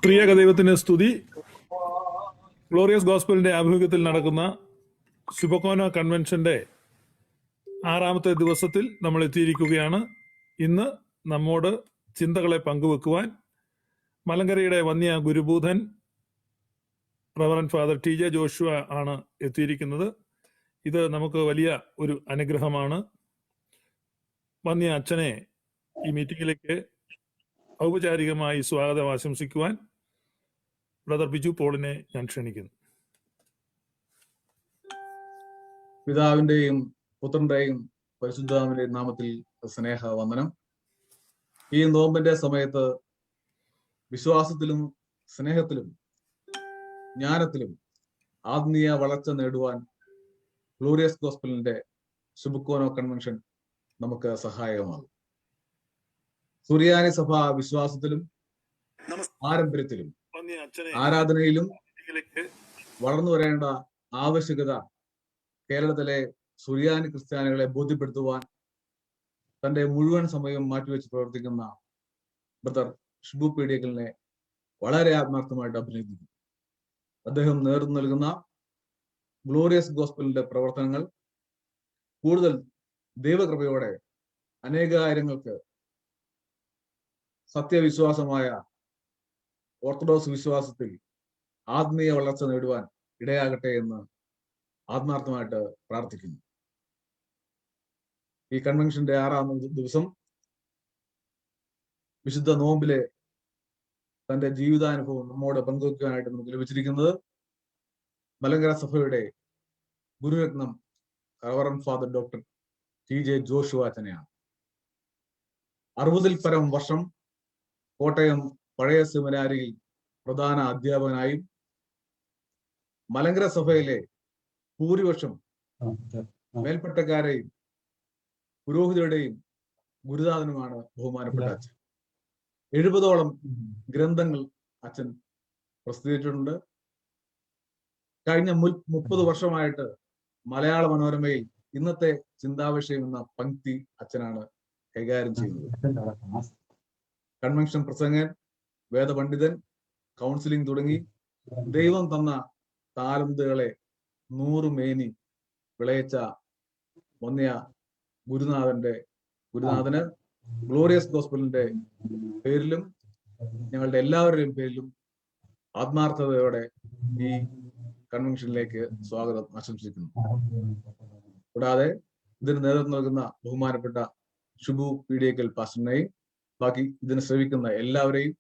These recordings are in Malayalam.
ത്രിയേക ദൈവത്തിന് സ്തുതി. ഗ്ലോറിയസ് ഗോസ്പലിന്റെ ആഭിമുഖ്യത്തിൽ നടക്കുന്ന ശുഭകോന കൺവെൻഷന്റെ 6ാമത്തെ ദിവസത്തിൽ നമ്മൾ എത്തിയിരിക്കുകയാണ്. ഇന്ന് നമ്മോട് ചിന്തകളെ പങ്കുവെക്കുവാൻ മലങ്കരയുടെ വന്യ ഗുരുഭൂതൻ റവറൻ ഫാദർ TJ ജോഷുവ ആണ് എത്തിയിരിക്കുന്നത്. ഇത് നമുക്ക് വലിയ ഒരു അനുഗ്രഹമാണ്. വന്യ അച്ഛനെ ഈ മീറ്റിംഗിലേക്ക് ഔപചാരികമായി സ്വാഗതം ആശംസിക്കുവാൻ ബ്രദർ ബിജു പോളിനെ ഞാൻ ക്ഷണിക്കുന്നു. പിതാവിന്റെയും പുത്രന്റെയും പരിശുദ്ധാത്മാവിന്റെയും നാമത്തിൽ സ്നേഹ വന്ദനം. ഈ നോമ്പിന്റെ സമയത്ത് വിശ്വാസത്തിലും സ്നേഹത്തിലും ജ്ഞാനത്തിലും ആത്മീയ വളർച്ച നേടുവാൻ ഗ്ലോറിയസ് ഗോസ്പലിന്റെ ശുഭകോന കൺവെൻഷൻ നമുക്ക് സഹായകമാകും. സുറിയാനി സഭ വിശ്വാസത്തിലും പാരമ്പര്യത്തിലും ആരാധനയിലും വളർന്നു വരേണ്ട ആവശ്യകത കേരളത്തിലെ സുറിയാനി ക്രിസ്ത്യാനികളെ ബോധ്യപ്പെടുത്തുവാൻ തന്റെ മുഴുവൻ സമയം മാറ്റിവെച്ച് പ്രവർത്തിക്കുന്ന ബ്രദർ ഷിബു പീഡിയക്കലിനെ വളരെ ആത്മാർത്ഥമായിട്ട് അഭിനന്ദിക്കുന്നു. അദ്ദേഹം നേതൃത്വം നൽകുന്ന ഗ്ലോറിയസ് ഗോസ്പലിന്റെ പ്രവർത്തനങ്ങൾ കൂടുതൽ ദൈവകൃപയോടെ അനേകായിരങ്ങൾക്ക് സത്യവിശ്വാസമായ ഓർത്തഡോക്സ് വിശ്വാസത്തിൽ ആത്മീയ വളർച്ച നേടുവാൻ ഇടയാകട്ടെ എന്ന് ആത്മാർത്ഥമായിട്ട് പ്രാർത്ഥിക്കുന്നു. ഈ കൺവെൻഷന്റെ 6ാം ദിവസം വിശുദ്ധ നോമ്പിലെ തന്റെ ജീവിതാനുഭവം നമ്മോട് പങ്കുവയ്ക്കാനായിട്ട് നമുക്ക് ലഭിച്ചിരിക്കുന്നത് മലങ്കര സഭയുടെ ഗുരുരത്നം reverend father doctor TJ Joshua അച്ഛനെയാണ്. 60-ൽ പരം വർഷം കോട്ടയം പഴയ സെമിനാരിയിൽ പ്രധാന അധ്യാപകനായും മലങ്കര സഭയിലെ ഭൂരിപക്ഷം മേൽപ്പട്ടക്കാരെയും പുരോഹിതരുടെയും ഗുരുനാഥനുമാണ് ബഹുമാനപ്പെട്ട അച്ഛൻ. 70ഓളം ഗ്രന്ഥങ്ങൾ അച്ഛൻ പ്രസിദ്ധീകരിച്ചിട്ടുണ്ട്. കഴിഞ്ഞ 30 വർഷമായിട്ട് മലയാള മനോരമയിൽ ഇന്നത്തെ ചിന്താവിഷയം എന്ന പങ്ക്തി അച്ഛനാണ് കൈകാര്യം ചെയ്യുന്നത്. കൺവെൻഷൻ പ്രസംഗൻ, വേദപണ്ഡിതൻ, കൗൺസിലിംഗ് തുടങ്ങി ദൈവം തന്ന താലന്തുകളെ 100 മേനി വിളയിച്ച വന്യ ഗുരുനാഥന് ഗ്ലോറിയസ് ഗോസ്പലിന്റെ പേരിലും ഞങ്ങളുടെ എല്ലാവരുടെയും പേരിലും ആത്മാർത്ഥതയോടെ ഈ കൺവെൻഷനിലേക്ക് സ്വാഗതം ആശംസിക്കുന്നു. കൂടാതെ ഇതിന് നേതൃത്വം നൽകുന്ന ബഹുമാനപ്പെട്ട ഷിബു പീഡിയക്കൽ പാസ്റ്ററിനെയും ബാക്കി ഇതിനെ ശ്രവിക്കുന്ന എല്ലാവരെയും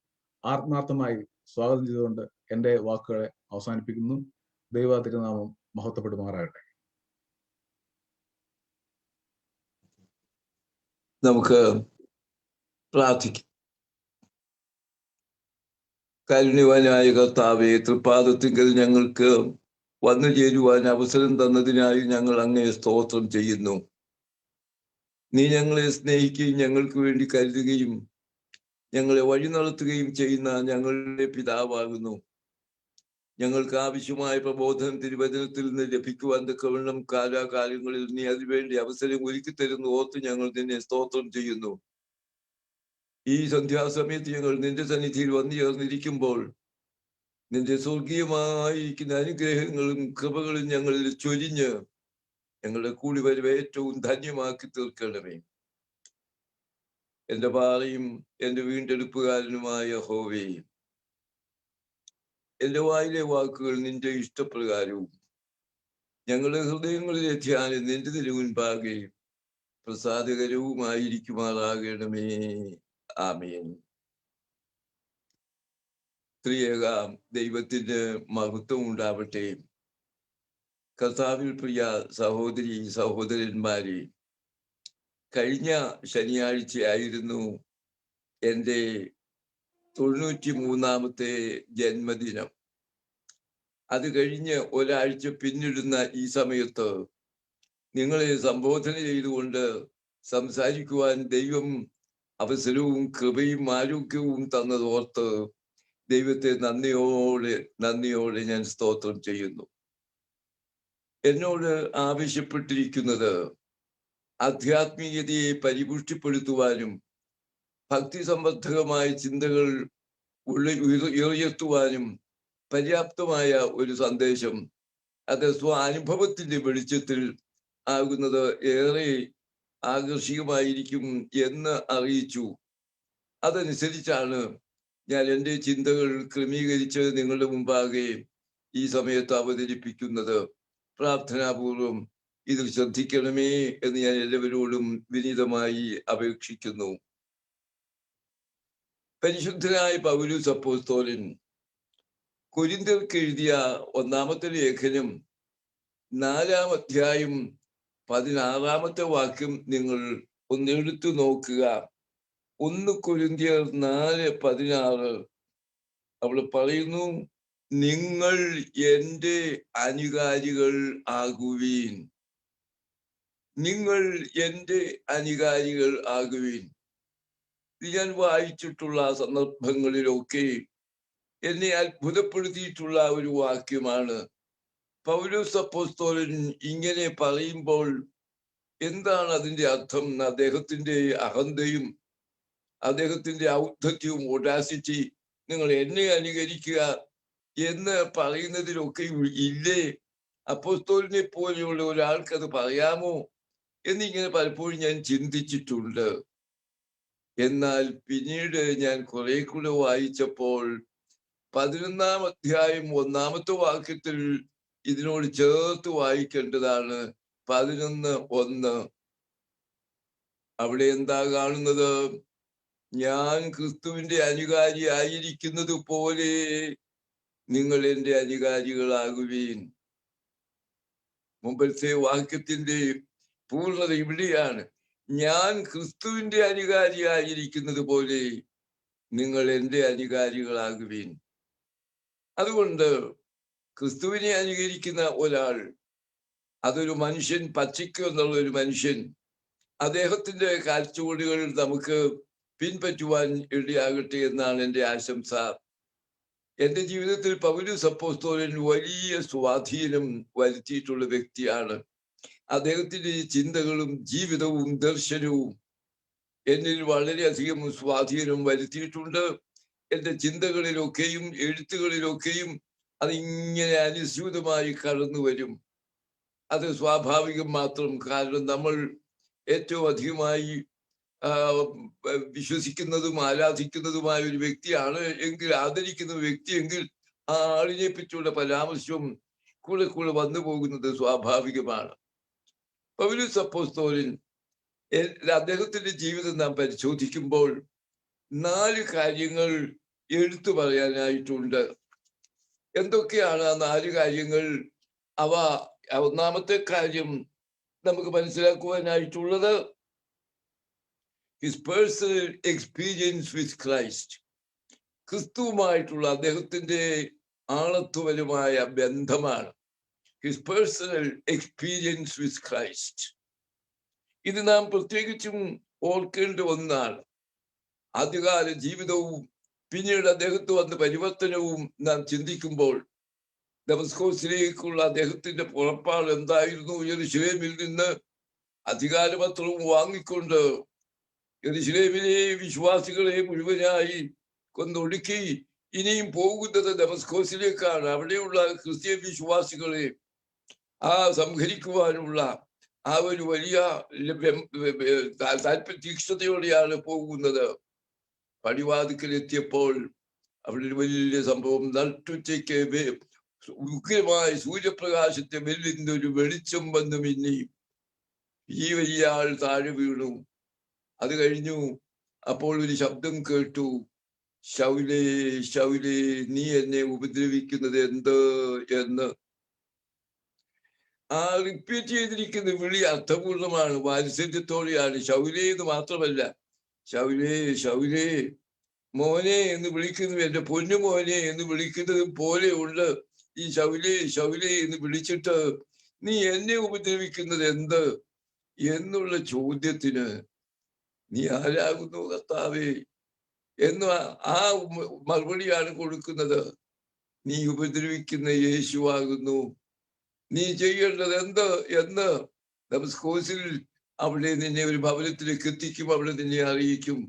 ആത്മാർത്ഥമായി സ്വാഗതം ചെയ്തുകൊണ്ട് എൻ്റെ വാക്കുകളെ അവസാനിപ്പിക്കുന്നു. ദൈവ തിരുനാമം മഹത്വപ്പെടുമാറാകട്ടെ. നമുക്ക് പ്രാർത്ഥിക്കാം. കാരുണ്യവാനായ കർത്താവേ, തൃപ്പാദത്തിങ്കൽ ഞങ്ങൾക്ക് വന്നു ചേരുവാൻ അവസരം തന്നതിനായി ഞങ്ങൾ അങ്ങയെ സ്തോത്രം ചെയ്യുന്നു. നീ ഞങ്ങളെ സ്നേഹിക്കുകയും ഞങ്ങൾക്ക് വേണ്ടി കരുതുകയും ഞങ്ങളെ വഴി നടത്തുകയും ചെയ്യുന്ന ഞങ്ങളുടെ പിതാവാകുന്നു. ഞങ്ങൾക്ക് ആവശ്യമായ പ്രബോധനം തിരുവചനത്തിൽ നിന്ന് ലഭിക്കുവാൻ തക്കവണ്ണം കാലാകാലങ്ങളിൽ നീ അതിനുവേണ്ടി അവസരം ഒരുക്കി തരുന്നു ഓർത്ത് ഞങ്ങൾ നിന്നെ സ്തോത്രം ചെയ്യുന്നു. ഈ സന്ധ്യാസമയത്ത് ഞങ്ങൾ നിന്റെ സന്നിധിയിൽ വന്നു ചേർന്നിരിക്കുമ്പോൾ നിന്റെ സ്വർഗീയമായിരിക്കുന്ന അനുഗ്രഹങ്ങളും കൃപകളും ഞങ്ങളിൽ ചൊരിഞ്ഞ് ഞങ്ങളുടെ കൂടി വരവ് ഏറ്റവും ധന്യമാക്കി തീർക്കണമേ. എന്റെ പാറയും എന്റെ വീണ്ടെടുപ്പുകാരനുമായ യഹോവേ, എന്റെ വായിലെ വാക്കുകൾ നിന്റെ ഇഷ്ടപ്രകാരവും ഞങ്ങളുടെ ഹൃദയങ്ങളിലെ ധ്യാനം നിന്റെ തിരുമുൻപാകെ പ്രസാദകരവുമായിരിക്കുമാറാകണമേ. ആമേൻ. ത്രിയേക ദൈവത്തിന് മഹത്വം ഉണ്ടാവട്ടെ. കർത്താവിൽ പ്രിയ സഹോദരി സഹോദരന്മാരെ, കഴിഞ്ഞ ശനിയാഴ്ചയായിരുന്നു എൻ്റെ 93ാമത്തെ ജന്മദിനം. അത് കഴിഞ്ഞ് ഒരാഴ്ച പിന്നിടുന്ന ഈ സമയത്ത് നിങ്ങളെ സംബോധന ചെയ്തുകൊണ്ട് സംസാരിക്കുവാൻ ദൈവം അവസരവും കൃപയും ആരോഗ്യവും തന്നതോർത്ത് ദൈവത്തെ നന്ദിയോടെ ഞാൻ സ്തോത്രം ചെയ്യുന്നു. എന്നോട് ആവശ്യപ്പെട്ടിരിക്കുന്നത് ആധ്യാത്മികതയെ പരിപുഷ്ടിപ്പെടുത്തുവാനും ഭക്തി സംബന്ധമായ ചിന്തകൾ ഉയർത്തുവാനും പര്യാപ്തമായ ഒരു സന്ദേശം അത് അനുഭവത്തിന്റെ വെളിച്ചത്തിൽ ആകുന്നത് ഏറെ ആകർഷകമായിരിക്കും എന്ന് അറിയിച്ചു. അതനുസരിച്ചാണ് ഞാൻ എൻ്റെ ചിന്തകൾ ക്രമീകരിച്ച് നിങ്ങളുടെ മുമ്പാകെ ഈ സമയത്ത് അവതരിപ്പിക്കുന്നത്. പ്രാർത്ഥനാപൂർവം ഇതിൽ ശ്രദ്ധിക്കണമേ എന്ന് ഞാൻ എല്ലാവരോടും വിനീതമായി അപേക്ഷിക്കുന്നു. പരിശുദ്ധനായ പൗലോസ് അപ്പോസ്തലൻ കൊരിന്ത്യർക്ക് എഴുതിയ 1-ാമത്തെ ലേഖനം 4-ാം അധ്യായം 16-ാമത്തെ വാക്യം നിങ്ങൾ ഒന്നെടുത്തു നോക്കുക. 1 കൊരിന്ത്യർ 4:16 അവിടെ പറയുന്നു, നിങ്ങൾ എൻ്റെ അനുകാരികൾ ആകുവീൻ. നിങ്ങൾ എൻ്റെ അനുകാരികൾ ആകുവീൻ. ഇത് ഞാൻ വായിച്ചിട്ടുള്ള സന്ദർഭങ്ങളിലൊക്കെ എന്നെ അത്ഭുതപ്പെടുത്തിയിട്ടുള്ള ഒരു വാക്യമാണ്. പൗലോസ് അപ്പോസ്തലൻ ഇങ്ങനെ പറയുമ്പോൾ എന്താണ് അതിന്റെ അർത്ഥം? അദ്ദേഹത്തിന്റെ അഹന്തയും അദ്ദേഹത്തിന്റെ ഔദ്ധത്യവും ഒഡാസിറ്റി, നിങ്ങൾ എന്നെ അനുകരിക്കുക എന്ന് പറയുന്നതിലൊക്കെ ഇല്ലേ? അപ്പോസ്തലനെ പോലെയുള്ള ഒരാൾക്ക് അത് പറയാമോ എന്നിങ്ങനെ പലപ്പോഴും ഞാൻ ചിന്തിച്ചിട്ടുണ്ട്. എന്നാൽ പിന്നീട് ഞാൻ കുറെ കൂടെ വായിച്ചപ്പോൾ 11-ാം അധ്യായം 1-ാമത്തെ വാക്യത്തിൽ ഇതിനോട് ചേർത്ത് വായിക്കേണ്ടതാണ്. 11:1. അവിടെ എന്താ കാണുന്നത്? ഞാൻ ക്രിസ്തുവിന്റെ അനുകാരി ആയിരിക്കുന്നത് പോലെ നിങ്ങൾ എൻ്റെ അനുകാരികളാകുവീൻ. മുമ്പത്തെ വാക്യത്തിന്റെ പൂർണ്ണത ഇവിടെയാണ്. ഞാൻ ക്രിസ്തുവിന്റെ അനുകാരിയായിരിക്കുന്നത് പോലെ നിങ്ങൾ എൻ്റെ അനുകാരികളാകുവീൻ. അതുകൊണ്ട് ക്രിസ്തുവിനെ അനുകരിക്കുന്ന ഒരാൾ, അതൊരു മനുഷ്യൻ, പച്ചയ്ക്ക് എന്നുള്ള ഒരു മനുഷ്യൻ, അദ്ദേഹത്തിന്റെ കാഴ്ചപ്പാടുകൾ നമുക്ക് പിൻപറ്റുവാൻ ഇടയാകട്ടെ എന്നാണ് എൻ്റെ ആശംസ. എൻ്റെ ജീവിതത്തിൽ പൗലോസ് അപ്പോസ്തലൻ വലിയ സ്വാധീനം വരുത്തിയിട്ടുള്ള വ്യക്തിയാണ്. അദ്ദേഹത്തിന്റെ ചിന്തകളും ജീവിതവും ദർശനവും എന്നിൽ വളരെയധികം സ്വാധീനം വരുത്തിയിട്ടുണ്ട്. എൻ്റെ ചിന്തകളിലൊക്കെയും എഴുത്തുകളിലൊക്കെയും അതിങ്ങനെ അനുസ്യൂതമായി കടന്നു വരും. അത് സ്വാഭാവികം മാത്രം. കാരണം നമ്മൾ ഏറ്റവും അധികമായി വിശ്വസിക്കുന്നതും ആരാധിക്കുന്നതുമായ ഒരു വ്യക്തിയാണ് എങ്കിൽ, ആദരിക്കുന്ന വ്യക്തി എങ്കിൽ ആ ആളിനെ പറ്റിയുള്ള പരാമർശം കൂടെ കൂടെ വന്നു പോകുന്നത് സ്വാഭാവികമാണ്. പൗലോസ് അപ്പോസ്തലൻ അദ്ദേഹത്തിന്റെ ജീവിതം നാം പരിശോധിക്കുമ്പോൾ 4 കാര്യങ്ങൾ എടുത്തു പറയാനായിട്ടുണ്ട്. എന്തൊക്കെയാണ് ആ 4 കാര്യങ്ങൾ? അവ 1-ാമത്തെ കാര്യം നമുക്ക് മനസ്സിലാക്കുവാനായിട്ടുള്ളത് his personal experience with Christ. ക്രിസ്തുവുമായിട്ടുള്ള അദ്ദേഹത്തിന്റെ ആളത്വപരമായ ബന്ധമാണ്. His personal experience with Christ. ഇത് നാം പ്രത്യേകിച്ചും ഓർക്കേണ്ട ഒന്നാണ്. ആദ്യകാല ജീവിതവും പിന്നീട് അദ്ദേഹത്ത് വന്ന പരിവർത്തനവും നാം ചിന്തിക്കുമ്പോൾ ദമസ്കോസിലേക്കുള്ള അദ്ദേഹത്തിന്റെ പുറപ്പാട് എന്തായിരുന്നു? യെരുശലേമിൽ നിന്ന് അധികാരപത്രവും വാങ്ങിക്കൊണ്ട് യെരുശലേമിലെ വിശ്വാസികളെ മുഴുവനായി കൊന്നൊടുക്കി ഇനിയും പോകുന്നത് ദമസ്കോസിലേക്കാണ്. അവിടെയുള്ള ക്രിസ്ത്യൻ വിശ്വാസികളെ സംഹരിക്കുവാനുള്ള ആ ഒരു വലിയ തീക്ഷ്ണതയോടെയാണ് പോകുന്നത്. പടിവാതിക്കൽ എത്തിയപ്പോൾ അവിടെ ഒരു വലിയ സംഭവം. നട്ടുച്ചയ്ക്ക് ഉഗ്രമായ സൂര്യപ്രകാശത്തെ വെല്ലുന്ന ഒരു വെളിച്ചം വന്നു മിന്നി. ഈ വലിയ ആൾ താഴെ വീണു. അത് കഴിഞ്ഞു. അപ്പോൾ ഒരു ശബ്ദം കേട്ടു, ശൗലേ ശൗലേ, നീ എന്നെ ഉപദ്രവിക്കുന്നത് എന്ത് എന്ന്. ആ റിപ്പീറ്റ് ചെയ്തിരിക്കുന്ന വിളി അർത്ഥപൂർണമാണ്, വാത്സല്യത്തോടെയാണ്. ശൗലേ എന്ന് മാത്രമല്ല, ശൗലേ ശൗലേ, മോനെ എന്ന് വിളിക്കുന്നു, എന്റെ പൊന്നു മോനെ എന്ന് വിളിക്കുന്നത് പോലെയുള്ള ഈ ശൗലേ ശൗലേ എന്ന് വിളിച്ചിട്ട് നീ എന്നെ ഉപദ്രവിക്കുന്നത് എന്ത് എന്നുള്ള ചോദ്യത്തിന് നീ ആരാകുന്നു കർത്താവേ എന്ന് ആ മറുപടിയാണ് കൊടുക്കുന്നത്. നീ ഉപദ്രവിക്കുന്ന യേശുവാകുന്നു. നീ ചെയ്യേണ്ടത് എന്ത് എന്ന് ദമസ്കോസിൽ അവിടെ നിന്നെ ഒരു ഭവനത്തിലേക്ക് എത്തിക്കും, അവിടെ നിന്നെ അറിയിക്കും.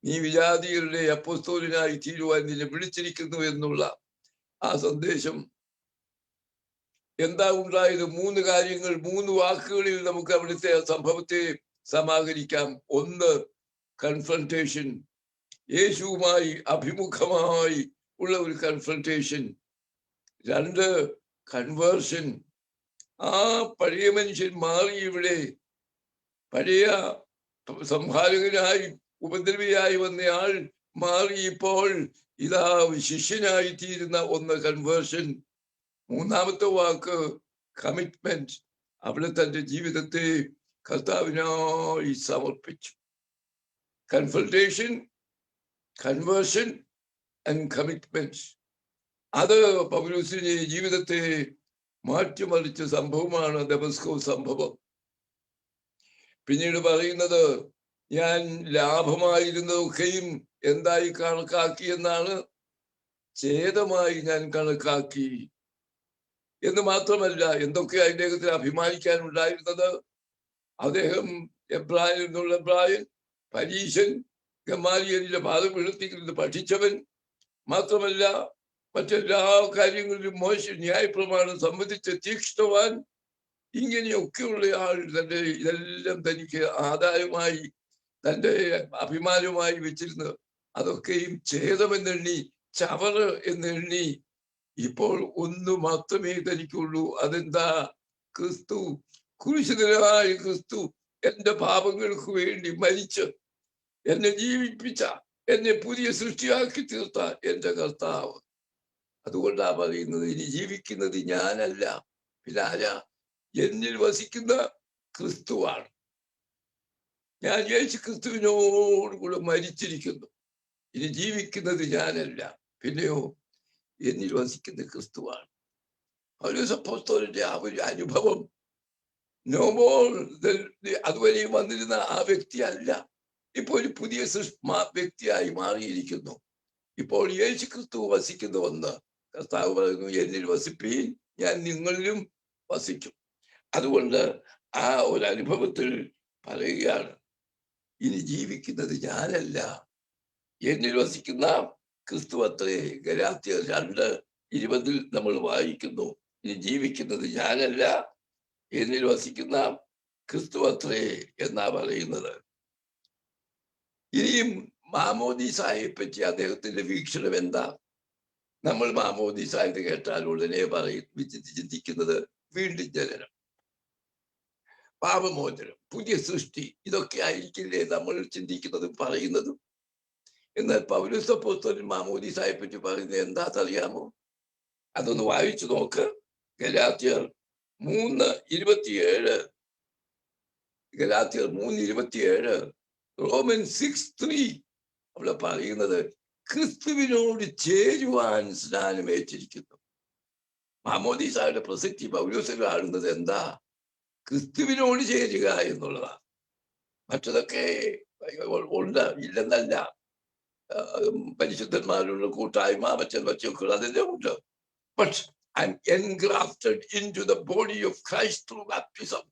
നീ വിജാതികളുടെ അപ്പോസ്തലനായി തീരുവാൻ നിന്നെ വിളിച്ചിരിക്കുന്നു എന്നുള്ള ആ സന്ദേശം. എന്താ ഉണ്ടായത്? 3 കാര്യങ്ങൾ, 3 വാക്കുകളിൽ നമുക്ക് അവിടുത്തെ സംഭവത്തെ സമാഹരിക്കാം. 1, കൺഫ്രണ്ടേഷൻ, യേശുവുമായി അഭിമുഖമായി ഉള്ള ഒരു കൺഫ്രണ്ടേഷൻ. 2, കൺവേർഷൻ, ആ പഴയ മനുഷ്യൻ മാറി. ഇവിടെ പഴയ സംഹാരകനായി ഉപദ്രവിയായി വന്നയാൾ മാറി ഇപ്പോൾ ഇതാ ശിഷ്യനായി തീരുന്ന ഒന്ന്, കൺവേർഷൻ. 3-ാമത്തെ വാക്ക് കമ്മിറ്റ്മെന്റ്. അവിടെ തന്റെ ജീവിതത്തെ കർത്താവിനായി സമർപ്പിച്ചു. കൺഫൾട്ടേഷൻ, കൺവേർഷൻ ആൻഡ് കമ്മിറ്റ്മെന്റ്. അത് പൗലോസിന്റെ ജീവിതത്തെ മാറ്റിമറിച്ച സംഭവമാണ് ദമസ്കോസ് സംഭവം. പിന്നീട് പറയുന്നത്, ഞാൻ ലാഭമായിരുന്നതൊക്കെയും എന്തായി കണക്കാക്കിയെന്നാണ്? ഛേദമായി ഞാൻ കണക്കാക്കി എന്ന് മാത്രമല്ല, എന്തൊക്കെ അദ്ദേഹത്തിന് അഭിമാനിക്കാനുണ്ടായിരുന്നത്. അദ്ദേഹം എബ്രായൻ എന്നുള്ള എബ്രായൻ, പരീശൻ, ഗമാലിയലിന്റെ പാദം വീഴ്ത്തിക്കുന്നത് പഠിച്ചവൻ, മാത്രമല്ല മറ്റെല്ലാ കാര്യങ്ങളിലും മോശം ന്യായപ്രമാണം സംബന്ധിച്ച തീക്ഷ്ണവാൻ, ഇങ്ങനെയൊക്കെയുള്ള ആൾ തന്റെ ഇതെല്ലാം തനിക്ക് ആദായമായി തന്റെ അഭിമാനമായി വെച്ചിരുന്നത് അതൊക്കെയും ഛേദമെന്നെണ്ണി, ചവറ് എന്നെണ്ണി. ഇപ്പോൾ ഒന്ന് മാത്രമേ തനിക്കുള്ളൂ. അതെന്താ? ക്രിസ്തു. കുരിശിതനായ ക്രിസ്തു എന്റെ പാപങ്ങൾക്ക് വേണ്ടി മരിച്ച് എന്നെ ജീവിപ്പിച്ച, എന്നെ പുതിയ സൃഷ്ടിയാക്കി തീർത്ത എന്റെ കർത്താവ്. അതുകൊണ്ടാ പറയുന്നത്, ഇനി ജീവിക്കുന്നത് ഞാനല്ല, പിന്നെ ആരാ? എന്നിൽ വസിക്കുന്ന ക്രിസ്തുവാണ്. ഞാൻ യേശു ക്രിസ്തുവിനോടുകൂടെ മരിച്ചിരിക്കുന്നു. ഇനി ജീവിക്കുന്നത് ഞാനല്ല, പിന്നെയോ എന്നിൽ വസിക്കുന്ന ക്രിസ്തുവാണ്. പൗലോസ് അപ്പോസ്തലന്റെ ആ ഒരു അനുഭവം നോമോൾ അതുവരെയും വന്നിരുന്ന ആ വ്യക്തി അല്ല, ഇപ്പോൾ ഒരു പുതിയ വ്യക്തിയായി മാറിയിരിക്കുന്നു. ഇപ്പോൾ യേശു ക്രിസ്തു വസിക്കുന്ന ഒന്ന്. കർത്താവ് പറയുന്നു, എന്നിൽ വസിപ്പീൻ, ഞാൻ നിങ്ങളിലും വസിക്കും. അതുകൊണ്ട് ആ ഒരു അനുഭവത്തിൽ പറയുകയാണ്, ഇനി ജീവിക്കുന്നത് ഞാനല്ല, എന്നിൽ വസിക്കുന്ന ക്രിസ്തു അത്രേ. ഗലാത്യർ 2:20 നമ്മൾ വായിക്കുന്നു, ഇനി ജീവിക്കുന്നത് ഞാനല്ല, എന്നിൽ വസിക്കുന്ന ക്രിസ്തു അത്രേ എന്നാ പറയുന്നത്. ഇനിയും മാമോദീസായെ പറ്റി അദ്ദേഹത്തിന്റെ വീക്ഷണം എന്താ? നമ്മൾ മാമോദീസായത് കേട്ടാൽ ഉടനെ ചിന്തിക്കുന്നത് വീണ്ടും ജനനം, പാപമോചനം, പുതിയ സൃഷ്ടി, ഇതൊക്കെ ആയിരിക്കില്ലേ നമ്മൾ ചിന്തിക്കുന്നതും പറയുന്നതും. എന്നാൽ പൗലോസ് അപ്പോസ്തലൻ മാമോദീസായെ പറ്റി പറയുന്നത് എന്താണെന്നറിയാമോ? അതൊന്ന് വായിച്ചു നോക്ക്. ഗലാത്യർ 3:27, ഗലാത്യർ 3:27, റോമൻ 6:3 അവിടെ പറയുന്നത് ക്രിസ്തുവിനോട് ചേരുവാൻ സ്നാനമേറ്റിരിക്കുന്നു. മാമോദീസായുടെ പ്രസക്തി പൗലോസിൽ കാണുന്നത് എന്താ? ക്രിസ്തുവിനോട് ചേരുക എന്നുള്ളതാണ്. മറ്റതൊക്കെ ഉണ്ട്, ഇല്ലെന്നല്ല. പരിശുദ്ധന്മാരുടെ കൂട്ടായ്മ, മറ്റൊക്കെ അതെല്ലാം ഉണ്ട്. But I'm engrafted into the body of Christ through baptism.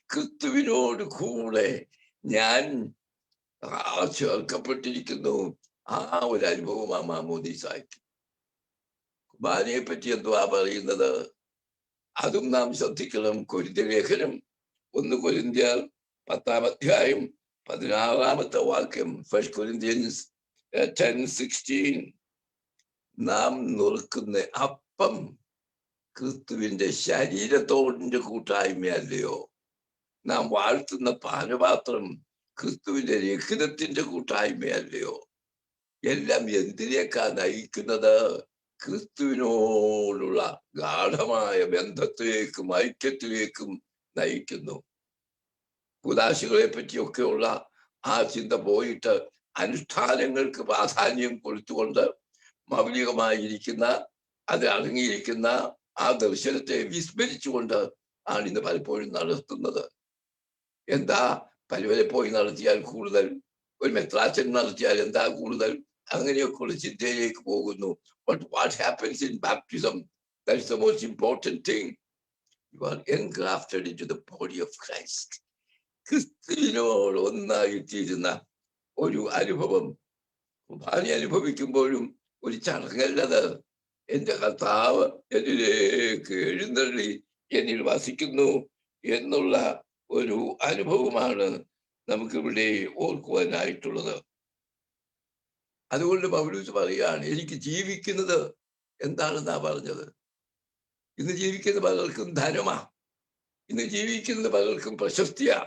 ക്രിസ്തുവിനോട് കൂടെ ഞാൻ ചേർക്കപ്പെട്ടിരിക്കുന്നു. ആ ഒരു അനുഭവമാണ് മാമോദീസായ്ക്ക്. കുർബാനയെ പറ്റി എന്തുവാ പറയുന്നത്? അതും നാം ശ്രദ്ധിക്കണം. കൊരിന്ത്യർ ലേഖനം 1 കൊരിന്ത്യർ 10-16 വാക്യം, 1 Corinthians 10:16, നാം നുറുക്കുന്ന അപ്പം ക്രിസ്തുവിന്റെ ശരീരത്തോടിന്റെ കൂട്ടായ്മയല്ലയോ? നാം വാഴ്ത്തുന്ന പാനപാത്രം ക്രിസ്തുവിന്റെ രക്തത്തിന്റെ കൂട്ടായ്മയല്ലയോ? എല്ലാം എന്തിനേക്കാ നയിക്കുന്നത്? ക്രിസ്തുവിനോടുള്ള ഗാഠമായ ബന്ധത്തിലേക്കും ഐക്യത്തിലേക്കും നയിക്കുന്നു. കുദാശികളെ പറ്റിയൊക്കെയുള്ള ആ ചിന്ത പോയിട്ട് അനുഷ്ഠാനങ്ങൾക്ക് പ്രാധാന്യം കൊടുത്തുകൊണ്ട് മൗലികമായിരിക്കുന്ന, അത് അടങ്ങിയിരിക്കുന്ന ആ ദർശനത്തെ വിസ്മരിച്ചുകൊണ്ട് ആണ് ഇന്ന് പലപ്പോഴും നടത്തുന്നത്. എന്താ? പലവരെ പോയി നടത്തിയാൽ കൂടുതൽ, ഒരു മെത്രാച്ചൻ നടത്തിയാൽ എന്താ കൂടുതൽ, അങ്ങനെയൊക്കെയുള്ള ചിന്തയിലേക്ക് പോകുന്നു. But what happens in baptism? That's the most important thing. You are engrafted into the body of Christ. ക്രിസ്തുവിനോട് ഒന്നായിത്തീരുന്ന ഒരു അനുഭവം കുർബാന അനുഭവിക്കുമ്പോഴും ഒരു ചടങ്ങല്ലത്. എന്റെ കർത്താവ് എന്നിലേക്ക് എഴുന്നള്ളി എന്നിൽ വസിക്കുന്നു എന്നുള്ള ഒരു അനുഭവമാണ് നമുക്കിവിടെ ഓർക്കുവാനായിട്ടുള്ളത്. അതുകൊണ്ട് പൗലോസ് പറയുകയാണ്, എനിക്ക് ജീവിക്കുന്നത് എന്താണെന്നാ പറഞ്ഞത്. ഇന്ന് ജീവിക്കുന്ന പലർക്കും ധനമാ, ഇന്ന് ജീവിക്കുന്നത് പലർക്കും പ്രശസ്തിയാ.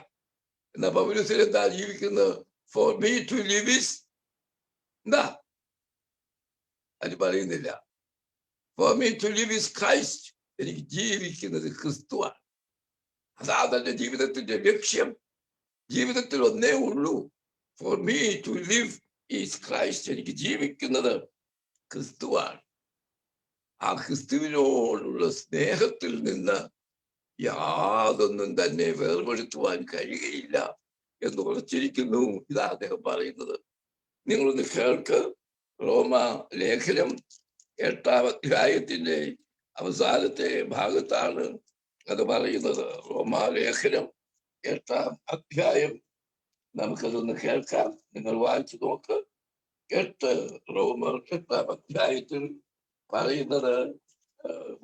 എന്നാ പൗലോസിൽ എന്താ ജീവിക്കുന്നത്? For me to live is എന്താ? അത് പറയുന്നില്ല. For me to live is Christ. എനിക്ക് ജീവിക്കുന്നത് ക്രിസ്തുവാണ്. അതാ തന്റെ ജീവിതത്തിന്റെ ലക്ഷ്യം. ജീവിതത്തിൽ ഒന്നേ ഉള്ളൂ, for me to live is Christ. എനിക്ക് ജീവിക്കുന്നത് ക്രിസ്തുവാണ്. ആ ക്രിസ്തുവിനോടുള്ള സ്നേഹത്തിൽ നിന്ന് യാതൊന്നും തന്നെ വേർപെടുത്തുവാൻ കഴിയുകയില്ല എന്ന് ഉറച്ചിരിക്കുന്നു. ഇതാ അദ്ദേഹം പറയുന്നത്. നിങ്ങളൊന്ന് കേൾക്ക്. റോമ ലേഖനം 8-ാം അധ്യായത്തിന്റെ അവസാനത്തെ ഭാഗത്താണ് അത് പറയുന്നത്. റോമ ലേഖനം 8-ാം അധ്യായം നമുക്കതൊന്ന് കേൾക്കാം. നിങ്ങൾ വായിച്ചു നോക്ക്. റോമർ 8-ാം അധ്യായത്തിൽ പറയുന്നത്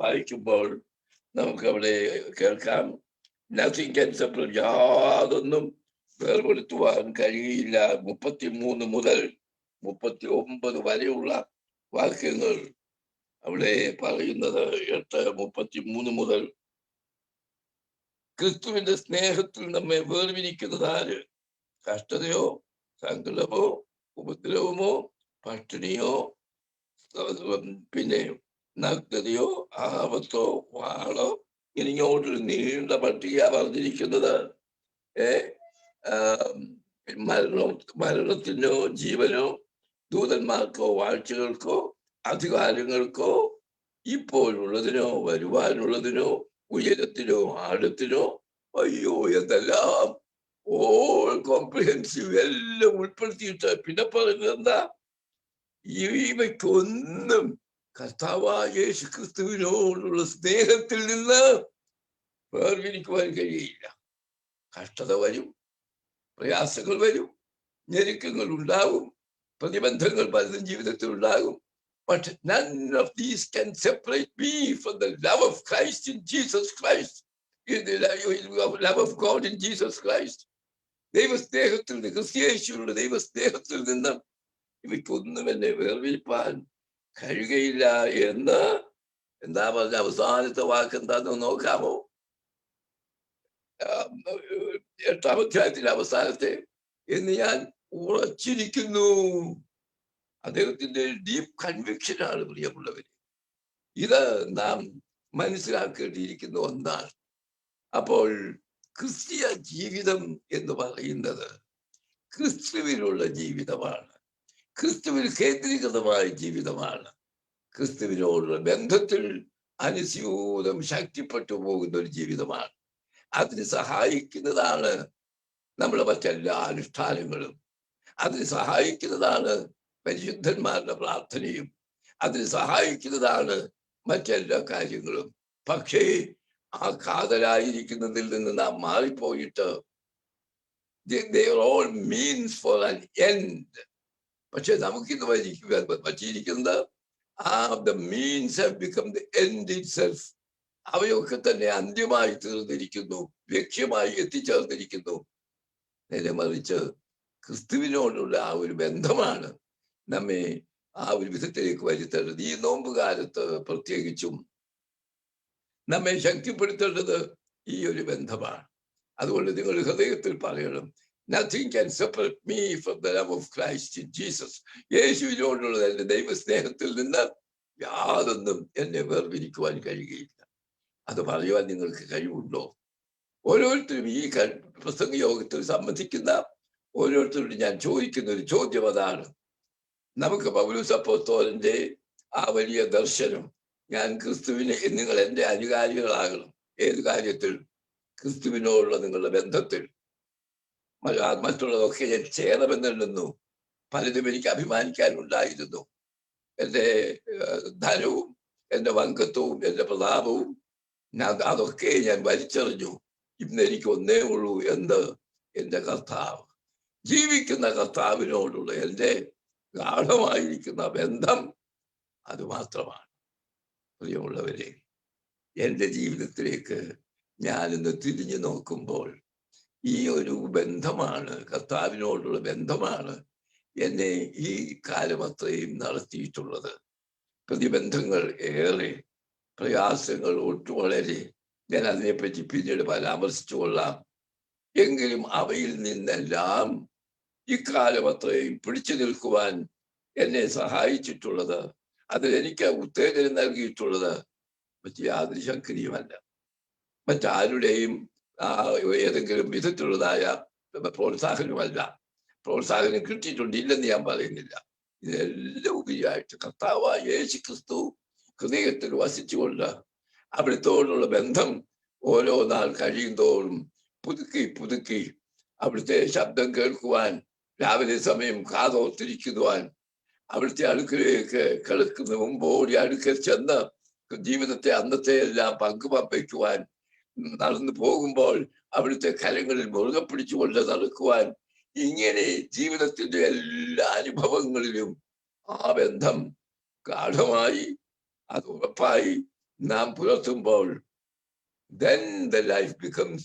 വായിക്കുമ്പോൾ നമുക്കവിടെ കേൾക്കാം. Nothing can separate. യാതൊന്നും വേർപെടുത്തുവാൻ കഴിയില്ല. 33 മുതൽ 39 വരെയുള്ള വാക്യങ്ങൾ അവിടെ പറയുന്നത്. 8:33 മുതൽ, ക്രിസ്തുവിന്റെ സ്നേഹത്തിൽ നമ്മെ വേർതിരിക്കുന്നത് ആര്? കഷ്ടതയോ, സങ്കടമോ, ഉപദ്രവമോ, പട്ടിണിയോ, പിന്നെ നഗ്നതയോ, ആപത്തോ, വാളോ, ഇങ്ങോട്ടൊരു നീണ്ട പട്ടിക പറഞ്ഞിരിക്കുന്നത്. മരണത്തിനോ ജീവനോ, ദൂതന്മാർക്കോ വാഴ്ചകൾക്കോ അധികാരങ്ങൾക്കോ, ഇപ്പോഴുള്ളതിനോ വരുവാനുള്ളതിനോ, ഉയരത്തിനോ ആഴത്തിനോ, അയ്യോ എന്തെല്ലാം, ഓൾ കോംപ്രിഹെൻസീവ് എല്ലാം ഉൾപ്പെടുത്തിയിട്ട് പിന്നെ പറയുന്നത് എന്താ? ഇവയ്ക്കൊന്നും കർത്താവായ യേശു ക്രിസ്തുവിനോടുള്ള സ്നേഹത്തിൽ നിന്ന് വേർതിരിക്കുവാൻ കഴിയില്ല. കഷ്ടത വരും, പ്രയാസങ്ങൾ വരും, ഞെരുക്കങ്ങൾ ഉണ്ടാകും, പ്രതിബന്ധങ്ങൾ പലതും ജീവിതത്തിൽ ഉണ്ടാകും. But none of these can separate me from the love of Christ in Jesus Christ. In the love of God in Jesus Christ. ദൈവസ്നേഹത്തിൽ നിന്ന്, ക്രിസ്തുയേശുവിന്റെ ദൈവസ്നേഹത്തിൽ നിന്ന് ഇവയ്ക്കൊന്നും എന്നെ വേർതിരിപ്പാൻ കഴിയുകയില്ല എന്ന് എന്താ പറഞ്ഞ അവസാനത്തെ വാക്ക് എന്താന്ന് നോക്കാമോ? 8-ാം അധ്യായത്തിന്റെ അവസാനത്തെ, എന്ന് ഞാൻ ഉറച്ചിരിക്കുന്നു. അദ്ദേഹത്തിന്റെ ഡീപ് കൺവിക്ഷനാണ് പ്രിയമുള്ളവര്. ഇത് നാം മനസ്സിലാക്കേണ്ടിയിരിക്കുന്ന ഒന്നാണ്. അപ്പോൾ ക്രിസ്തീയ ജീവിതം എന്ന് പറയുന്നത് ക്രിസ്തുവിനുള്ള ജീവിതമാണ്, ക്രിസ്തുവിൽ കേന്ദ്രീകൃതമായ ജീവിതമാണ്. ക്രിസ്തുവിനോടുള്ള ബന്ധത്തിൽ അനുസ്യൂതം ശക്തിപ്പെട്ടു പോകുന്ന ഒരു ജീവിതമാണ്. അതിന് സഹായിക്കുന്നതാണ് നമ്മുടെ മറ്റെല്ലാ അനുഷ്ഠാനങ്ങളും. അതിന് സഹായിക്കുന്നതാണ് പരിശുദ്ധന്മാരുടെ പ്രാർത്ഥനയും. അതിന് സഹായിക്കുന്നതാണ് മറ്റെല്ലാ കാര്യങ്ങളും. പക്ഷേ ആ കാതലായിരിക്കുന്നതിൽ നിന്ന് നാം മാറിപ്പോയിട്ട് they are all means for an end. പക്ഷെ നമുക്കിന്ന് പറ്റിയിരിക്കുന്നത് the means have become the end itself. അവയൊക്കെ തന്നെ അന്ത്യമായി തീർന്നിരിക്കുന്നു, ലക്ഷ്യമായി എത്തിച്ചേർന്നിരിക്കുന്നു. നേരെ മറിച്ച് ക്രിസ്തുവിനോടുള്ള ആ ഒരു ബന്ധമാണ് നമ്മെ ആ ഒരു വിധത്തിലേക്ക് വരുത്തേണ്ടത്. ഈ നോമ്പുകാലത്ത് പ്രത്യേകിച്ചും നമ്മെ ശക്തിപ്പെടുത്തേണ്ടത് ഈ ഒരു ബന്ധമാണ്. അതുകൊണ്ട് നിങ്ങൾ ഹൃദയത്തിൽ പറയണം, nothing can separate me from the love of Christ in Jesus. യേശുവിനോടുള്ള എന്റെ ദൈവസ്നേഹത്തിൽ നിന്ന് യാതൊന്നും എന്നെ വേർതിരിക്കുവാൻ കഴിയുകയില്ല. അത് പറയുവാൻ നിങ്ങൾക്ക് കഴിവുണ്ടോ? ഓരോരുത്തരും ഈ പ്രസംഗ യോഗത്തിൽ സംബന്ധിക്കുന്ന ഓരോരുത്തരോട് ഞാൻ ചോദിക്കുന്ന ഒരു ചോദ്യം അതാണ്. നമുക്ക് പൗലോസ് അപ്പോസ്തലന്റെ ആ വലിയ ദർശനം, ഞാൻ ക്രിസ്തുവിനെ, നിങ്ങൾ എന്റെ അനുകാരികളാകണം. ഏത് കാര്യത്തിൽ? ക്രിസ്തുവിനോടുള്ള നിങ്ങളുടെ ബന്ധത്തിൽ. മറ്റുള്ളതൊക്കെ ഞാൻ ചെയ്യണമെന്നുണ്ടെന്നു. പലതും എനിക്ക് അഭിമാനിക്കാനുണ്ടായിരുന്നു. എൻ്റെ ധനവും എൻ്റെ വങ്കത്വവും എൻ്റെ പ്രതാപവും അതൊക്കെ ഞാൻ വലിച്ചെറിഞ്ഞു. ഇന്ന് എനിക്ക് ഒന്നേ ഉള്ളൂ, എന്ത്? എൻ്റെ കർത്താവ്. ജീവിക്കുന്ന കർത്താവിനോടുള്ള എൻ്റെ ഗാഢമായിരിക്കുന്ന ബന്ധം അത് മാത്രമാണ്. പ്രിയമുള്ളവരെ, എൻ്റെ ജീവിതത്തിലേക്ക് ഞാനിന്ന് തിരിഞ്ഞു നോക്കുമ്പോൾ ഈ ഒരു ബന്ധമാണ്, കർത്താവിനോടുള്ള ബന്ധമാണ് എന്നെ ഈ കാലം അത്രയും നടത്തിയിട്ടുള്ളത്. പ്രതിബന്ധങ്ങൾ ഏറെ, പ്രയാസങ്ങൾ ഒട്ടു വളരെ. ഞാൻ അതിനെപ്പറ്റി പിന്നീട് പരാമർശിച്ചു കൊള്ളാം. എങ്കിലും അവയിൽ നിന്നെല്ലാം ഇക്കാലം അത്രയും പിടിച്ചു നിൽക്കുവാൻ എന്നെ സഹായിച്ചിട്ടുള്ളത്, അതിലെനിക്ക് ഉത്തേജനം നൽകിയിട്ടുള്ളത് മറ്റ് യാതൊരു ശക്തിയുമല്ല, മറ്റാരുടെയും ഏതെങ്കിലും വിധത്തിലുള്ളതായ പ്രോത്സാഹനമല്ല. പ്രോത്സാഹനം കിട്ടിയിട്ടുണ്ട്, ഇല്ലെന്ന് ഞാൻ പറയുന്നില്ല. ഇതെല്ലാം ഉപരിയായിട്ട് കർത്താവായ യേശു ക്രിസ്തു ഹൃദയത്തിൽ വസിച്ചുകൊണ്ട് അവിടുത്തോടുള്ള ബന്ധം ഓരോ നാൾ കഴിയും തോറും പുതുക്കി പുതുക്കി അവിടുത്തെ ശബ്ദം കേൾക്കുവാൻ, രാവിലെ സമയം കാതോർത്തിരിക്കുവാൻ, അവിടുത്തെ അടുക്കലേക്ക് കിടക്കുന്ന മുമ്പോടി അടുക്കൽ ചെന്ന് ജീവിതത്തെ അന്നത്തെ എല്ലാം പങ്കുവയ്ക്കുവാൻ, നടന്നു പോകുമ്പോൾ അവിടുത്തെ കരങ്ങളിൽ മുറുകെ പിടിച്ചുകൊണ്ട് നടക്കുവാൻ, ഇങ്ങനെ ജീവിതത്തിന്റെ എല്ലാ അനുഭവങ്ങളിലും ആ ബന്ധം ഗാഢമായി അത് ഉറപ്പായി നാം പുലർത്തുമ്പോൾ then the life becomes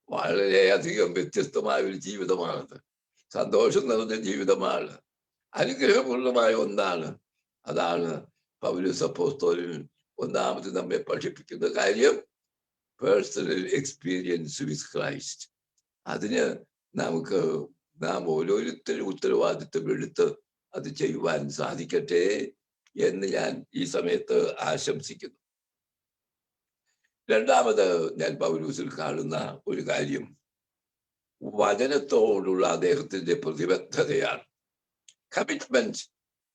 വളരെയധികം വ്യത്യസ്തമായ ഒരു ജീവിതമാണ്. സന്തോഷം നിറഞ്ഞ ജീവിതമാണ്, അനുഗ്രഹപൂർണമായ ഒന്നാണ്. അതാണ് പൗലോസ് അപ്പോസ്തലൻ ഒന്നാമത് നമ്മെ പഠിപ്പിക്കുന്ന കാര്യം, പേഴ്സണൽ എക്സ്പീരിയൻസ് വിത്ത് ക്രൈസ്റ്റ്. അതിന് നാം ഓരോരുത്തരും ഉത്തരവാദിത്വം എടുത്ത് അത് ചെയ്യുവാൻ സാധിക്കട്ടെ എന്ന് ഞാൻ ഈ സമയത്ത് ആശംസിക്കുന്നു. രണ്ടാമത് ഞാൻ പൗലോസിൽ കാണുന്ന ഒരു കാര്യം വചനത്തോടുള്ള അദ്ദേഹത്തിന്റെ പ്രതിബദ്ധതയാണ്. Commitment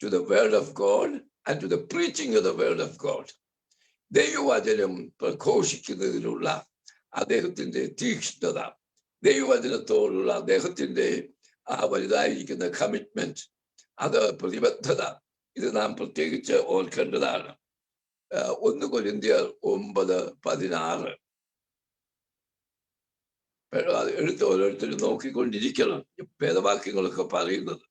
to the word of God and to the preaching of the word of God. ദൈവവചനം പ്രഘോഷിക്കുന്നതിനുള്ള അദ്ദേഹത്തിന്റെ തീക്ഷ്ണത, ദൈവവചനത്തോടുള്ള അദ്ദേഹത്തിന്റെ ആ വലുതായിരിക്കുന്ന കമ്മിറ്റ്മെന്റ്, അത് പ്രതിബദ്ധത, ഇത് നാം പ്രത്യേകിച്ച് ഓർക്കേണ്ടതാണ്. 1 കൊരിന്ത്യർ 9:16 എടുത്ത് ഓരോരുത്തരും നോക്കിക്കൊണ്ടിരിക്കണം വേദവാക്യങ്ങളൊക്കെ പറയുന്നത്.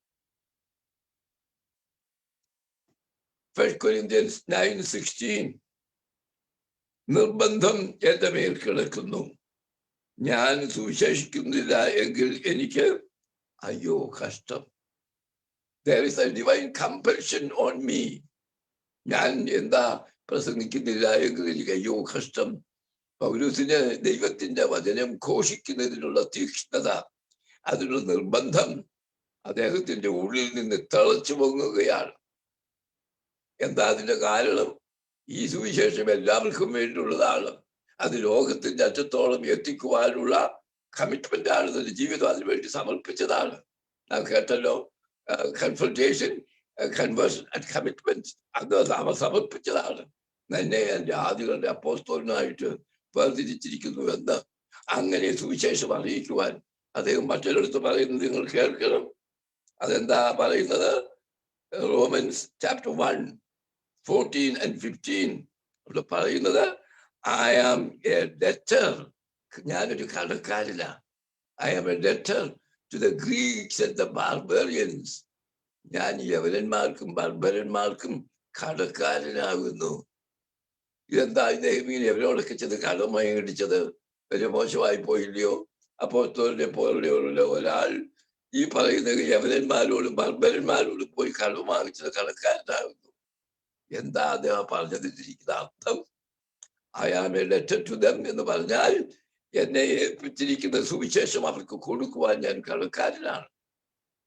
1 Corinthians 9:16 നിർബന്ധം എന്റെ മേൽ കിടക്കുന്നു, ഞാൻ സുവിശേഷിക്കുന്നില്ല എങ്കിൽ എനിക്ക് അയ്യോ കഷ്ടം. There is a divine compulsion on me. ഞാൻ എന്താ പ്രസംഗിക്കുന്നില്ല എങ്കിൽ എനിക്ക് അയ്യോ കഷ്ടം. പൗലോസിന് ദൈവത്തിന്റെ വചനം ഘോഷിക്കുന്നതിനുള്ള തീക്ഷ്ണത, അതിനുള്ള നിർബന്ധം അദ്ദേഹത്തിന്റെ ഉള്ളിൽ നിന്ന് തിളച്ചു പൊങ്ങുകയാണ്. എന്താ അതിന്റെ കാരണം? ഈ സുവിശേഷം എല്ലാവർക്കും വേണ്ടിയുള്ളതാണ്. അത് ലോകത്തിന്റെ അറ്റത്തോളം എത്തിക്കുവാനുള്ള കമ്മിറ്റ്മെന്റ് ആണ്. തന്റെ ജീവിതം അതിനുവേണ്ടി സമർപ്പിച്ചതാണ്. നാം കേട്ടല്ലോ, കൺഫർട്ടേഷൻ, കൺവേർഷൻ ആൻഡ് കമ്മിറ്റ്മെന്റ്. അത് അവ സമർപ്പിച്ചതാണ്. എന്നെ എൻ്റെ ആദികളുടെ അപ്പോസ്തലനായിട്ട് വേർതിരിച്ചിരിക്കുന്നു എന്ന്. അങ്ങനെ സുവിശേഷം അറിയിക്കുവാൻ അദ്ദേഹം മറ്റൊരിടത്ത് പറയുന്നത് നിങ്ങൾ കേൾക്കണം. അതെന്താ പറയുന്നത്? റോമൻസ് ചാപ്റ്റർ 1:14 and 15 അവിടെ പറയുന്നത്, I am a debtor. ഞാനൊരു കടക്കാരന. I am a debtor to the Greeks and the barbarians. ഞാൻ യവനന്മാർക്കും ബർബരന്മാർക്കും കടക്കാരനാകുന്നു. ഇതെന്താ ഇദ്ദേഹം എവരോടൊക്കെ ചെന്ന് കടമായി അടിച്ചത്? ഒരു മോശമായി പോയില്ലയോ? അപ്പോസ്തലനെ പോലെയുള്ള ഒരാൾ ഈ പറയുന്ന യവനന്മാരോടും ബർബരന്മാരോടും പോയി കടം വാങ്ങിച്ചത് കടക്കാരനാകുന്നു. എന്താ അദ്ദേഹം പറഞ്ഞതിരിക്കുന്ന അർത്ഥം? I am a debtor to them എന്ന് പറഞ്ഞാൽ എന്നെ ഏൽപ്പിച്ചിരിക്കുന്ന സുവിശേഷം അവർക്ക് കൊടുക്കുവാൻ ഞാൻ കടക്കാരനാണ്.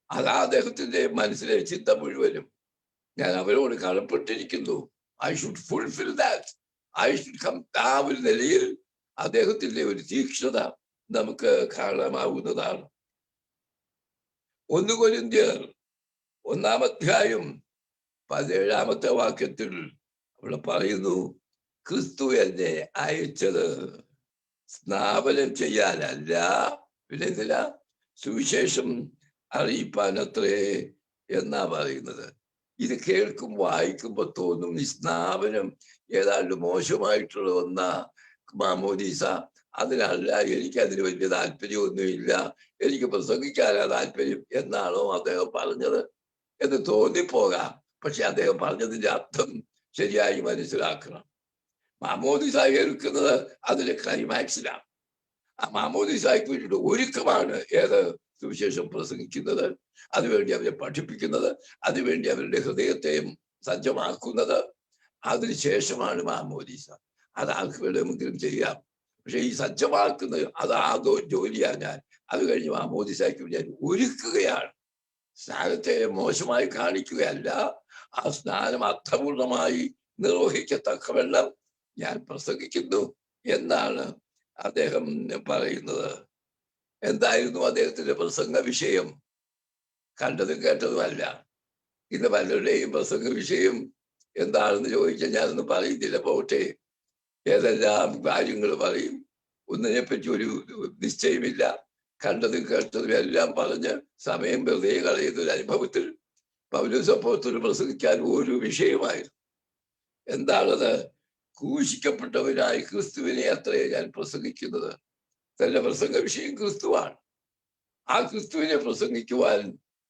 അതാ അദ്ദേഹത്തിന്റെ മനസ്സിലെ ചിന്ത മുഴുവനും. ഞാൻ അവരോട് കടപ്പെട്ടിരിക്കുന്നു. I should fulfill that. I should come. ആ ഒരു നിലയിൽ അദ്ദേഹത്തിന്റെ ഒരു തീക്ഷ്ണത നമുക്ക് കാണാമാവുന്നതാണ്. 1 കൊരിന്ത്യർ 1:17 അവിടെ പറയുന്നു, ക്രിസ്തു എന്നെ അയച്ചത് സ്നാപനം ചെയ്യാനല്ല, പിന്നെ എന്തിനാ? സുവിശേഷം അറിയിപ്പാനത്രേ എന്നാ പറയുന്നത്. ഇത് വായിക്കുമ്പോ തോന്നും ഈ സ്നാപനം ഏതാണ്ട് മോശമായിട്ടുള്ള ഒന്നാ, മാമോദീസ. അതിനല്ല, എനിക്ക് അതിന് വലിയ താല്പര്യമൊന്നുമില്ല, എനിക്ക് പ്രസംഗിക്കാനാ താല്പര്യം എന്നാണോ അദ്ദേഹം പറഞ്ഞത് എന്ന് തോന്നിപ്പോകാം. പക്ഷെ അദ്ദേഹം പറഞ്ഞതിന്റെ അർത്ഥം ശരിയായി മനസ്സിലാക്കണം. മാമോദിസ ഏൽക്കുന്നത് അതിലെ ക്ലൈമാക്സിലാണ്. ആ മാമോദിസായ്ക്ക് വേണ്ടിയിട്ട് ഒരുക്കമാണ് ഏത് സുവിശേഷം പ്രസംഗിക്കുന്നത്, അതിനുവേണ്ടി അവരെ പഠിപ്പിക്കുന്നത്, അതിനുവേണ്ടി അവരുടെ ഹൃദയത്തെയും സജ്ജമാക്കുന്നത്. അതിനുശേഷമാണ് മാമോദിസ. അത് ആർക്ക് വേണമെങ്കിലും ചെയ്യാം. പക്ഷെ ഈ സജ്ജമാക്കുന്നത് അത് ആദോ ജോലിയാണ്. ഞാൻ അത് കഴിഞ്ഞ് മാമോദിസായ്ക്ക് ഞാൻ ഒരുക്കുകയാണ്. സ്നാനത്തെ മോശമായി കാണിക്കുകയല്ല, ആ സ്നാനം അർത്ഥപൂർണമായി നിർവഹിക്കത്തക്കവണ്ണം ഞാൻ പ്രസംഗിക്കുന്നു എന്നാണ് അദ്ദേഹം പറയുന്നത്. എന്തായിരുന്നു അദ്ദേഹത്തിന്റെ പ്രസംഗ വിഷയം? കണ്ടതും കേട്ടതുമല്ല. ഇന്ന് പലരുടെയും പ്രസംഗ വിഷയം എന്താണെന്ന് ചോദിച്ചാൽ ഞാനൊന്നും പറയുന്നില്ല, പോട്ടെ. ഏതെല്ലാം കാര്യങ്ങൾ പറയും, ഒന്നിനെപ്പറ്റി ഒരു നിശ്ചയമില്ല. കണ്ടതും കേട്ടതും എല്ലാം പറഞ്ഞ് സമയം വെറുതെ കളയുന്ന ഒരു അനുഭവത്തിൽ പൗലോസ് അപ്പോസ്തലൻ പ്രസംഗിക്കാൻ ഒരു വിഷയമായിരുന്നു. എന്താണത്? ക്രൂശിക്കപ്പെട്ടവനായി ക്രിസ്തുവിനെ അത്രേ ഞാൻ പ്രസംഗിക്കുന്നത്. തന്റെ പ്രസംഗ വിഷയം ക്രിസ്തുവാണ്. ആ ക്രിസ്തുവിനെ പ്രസംഗിക്കുവാൻ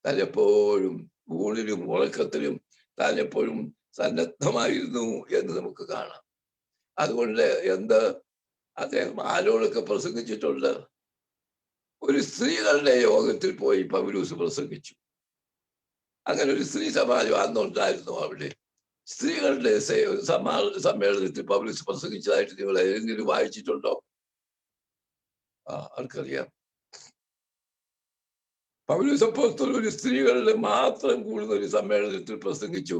തന്നെപ്പോഴും ഊണിലും ഉറക്കത്തിലും തന്നെപ്പോഴും സന്നദ്ധമായിരുന്നു എന്ന് നമുക്ക് കാണാം. അതുകൊണ്ട് അദ്ദേഹം ആരോടൊക്കെ പ്രസംഗിച്ചിട്ടുണ്ട്? ഒരു സ്ത്രീകളുടെ യോഗത്തിൽ പോയി പൗലോസ് പ്രസംഗിച്ചു. അങ്ങനെ ഒരു സ്ത്രീ സമാജം അന്നുണ്ടായിരുന്നു അവിടെ. സ്ത്രീകളുടെ സമ്മേളനത്തിൽ പൗലോസ് പ്രസംഗിച്ചതായിട്ട് നിങ്ങൾ ഏതെങ്കിലും വായിച്ചിട്ടുണ്ടോ? ആർക്കറിയാം? പൗലോസ് അപ്പോസ്തലൻ ഒരു സ്ത്രീകളുടെ മാത്രം കൂടുന്ന ഒരു സമ്മേളനത്തിൽ പ്രസംഗിച്ചു.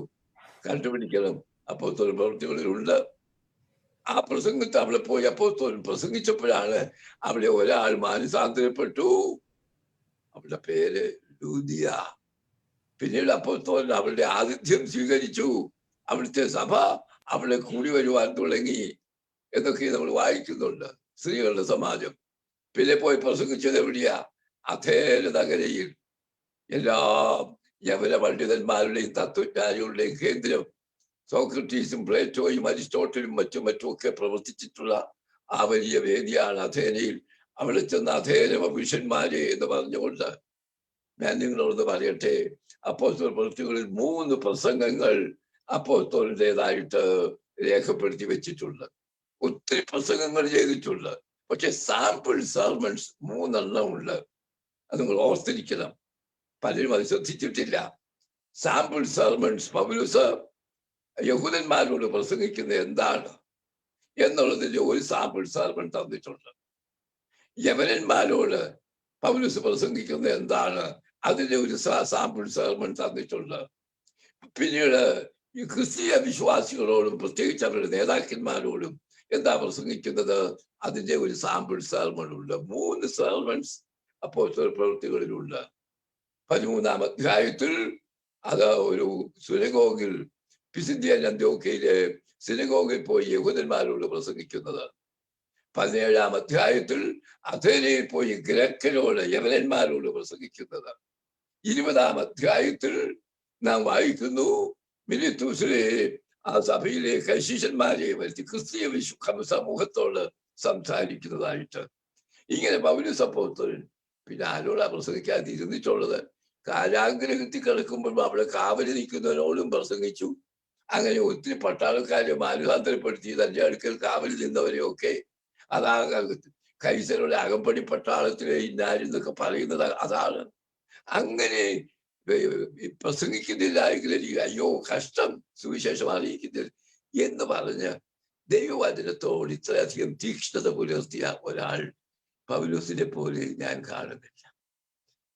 കണ്ടുപിടിക്കണം, അപ്പോസ്തല പ്രവൃത്തികളിലുണ്ട്. ആ പ്രസംഗത്തിൽ അവിടെ പോയി അപ്പോസ്തലൻ പ്രസംഗിച്ചപ്പോഴാണ് അവിടെ ഒരാൾ മാനസാന്തരപ്പെട്ടു. അവളുടെ പേര് ലൂദിയ. പിന്നീട് അപ്പോസ്തലൻ അവളുടെ ആതിഥ്യം സ്വീകരിച്ചു. അവിടുത്തെ സഭ അവളെ കൂടി വരുവാൻ തുടങ്ങി എന്നൊക്കെ നമ്മൾ വായിക്കുന്നുണ്ട്. സ്ത്രീകളുടെ സമാജം. പിന്നെ പോയി പ്രസംഗിച്ചത് എവിടെയാ? അഥേന നഗരയിൽ. എല്ലാ യവന പണ്ഡിതന്മാരുടെയും തത്വജ്ഞാനികളുടെയും കേന്ദ്രം. സോക്രട്ടീസും പ്ലേറ്റോയും അരിസ്റ്റോട്ടലും മറ്റും ഒക്കെ പ്രവർത്തിച്ചിട്ടുള്ള ആ വലിയ വേദിയാണ് അഥേനയിൽ. അവിടെ ചെന്ന അഥേന പുരുഷന്മാരെ എന്ന് പറഞ്ഞുകൊണ്ട് ഞാൻ നിങ്ങളോട് പറയട്ടെ, അപ്പോസ്തല പ്രവൃത്തികളിൽ 3 പ്രസംഗങ്ങൾ അപ്പോസ്തലന്റേതായിട്ട് രേഖപ്പെടുത്തി വെച്ചിട്ടുണ്ട്. ഒത്തിരി പ്രസംഗങ്ങൾ ചെയ്തിട്ടുണ്ട്. പക്ഷെ സാമ്പിൾ സെർമൺസ് 3 എണ്ണം ഉണ്ട്. അത് നിങ്ങൾ ഓർത്തിരിക്കണം. പലരും അത് ശ്രദ്ധിച്ചിട്ടില്ല. Sample sermons. പൗലോസ് യഹൂദന്മാരോട് പ്രസംഗിക്കുന്നത് എന്താണ് എന്നുള്ളതിന്റെ ഒരു സാമ്പിൾ സെർമൺ തന്നിട്ടുണ്ട്. യവനന്മാരോട് പൗലോസ് പ്രസംഗിക്കുന്നത് എന്താണ്, അതിന്റെ ഒരു സാമ്പിൾ സെർമൺ തന്നിട്ടുണ്ട്. പിന്നീട് ഈ ക്രിസ്തീയ വിശ്വാസികളോടും പ്രത്യേകിച്ച് അവരുടെ നേതാക്കന്മാരോടും എന്താ പ്രസംഗിക്കുന്നത്, അതിന്റെ ഒരു സാമ്പിൾ സെർമൺ ഉണ്ട്. 3 സെർമൺസ് അപ്പോസ്തല പ്രവൃത്തികളിലുണ്ട്. 13-ാം അധ്യായത്തിൽ അത് ഒരു സിനഗോഗിൽ, പിസിദ്ധ്യൻ അന്ത്യോക്യയിലെ സിനഗോഗിൽ പോയി യഹൂദന്മാരോട് പ്രസംഗിക്കുന്നത്. 17-ാം അധ്യായത്തിൽ അഥേനയിൽ പോയി ഗ്രേക്കരോട്, യവനന്മാരോട് പ്രസംഗിക്കുന്നത്. 20-ാം അധ്യായത്തിൽ നാം വായിക്കുന്നു മിലിത്തൂസിലെ ആ സഭയിലെ കശീശന്മാരെ വരുത്തി ക്രിസ്തീയ സമൂഹത്തോട് സംസാരിക്കുന്നതായിട്ട്. ഇങ്ങനെ പൗലോസ് അപ്പോസ്തലൻ പിന്നെ ആരോടാ പ്രസംഗിക്കാതിരുന്നിട്ടുള്ളത്? കാരാഗ്രഹത്തിൽ കിടക്കുമ്പോൾ അവിടെ കാവല് നിൽക്കുന്നവരോടും പ്രസംഗിച്ചു. അങ്ങനെ ഒത്തിരി പട്ടാളക്കാരെ മാനസാന്തരപ്പെടുത്തി തന്റെ അടുക്കൽ കാവല് നിന്നവരെയൊക്കെ. അതാ കൈസരുടെ അകമ്പടി പട്ടാളത്തിലെ ഇന്നാരെന്നൊക്കെ പറയുന്നത് അതാണ്. അങ്ങനെ പ്രസംഗിക്കുന്നില്ല എങ്കിൽ അയ്യോ കഷ്ടം, സുവിശേഷം അറിയിക്കുന്നില്ല എന്ന് പറഞ്ഞ് ദൈവവചനത്തോട് ഇത്രയധികം തീക്ഷ്ണത പുലർത്തിയ ഒരാൾ പൗലോസിനെ പോലെ ഞാൻ കാണുന്നില്ല.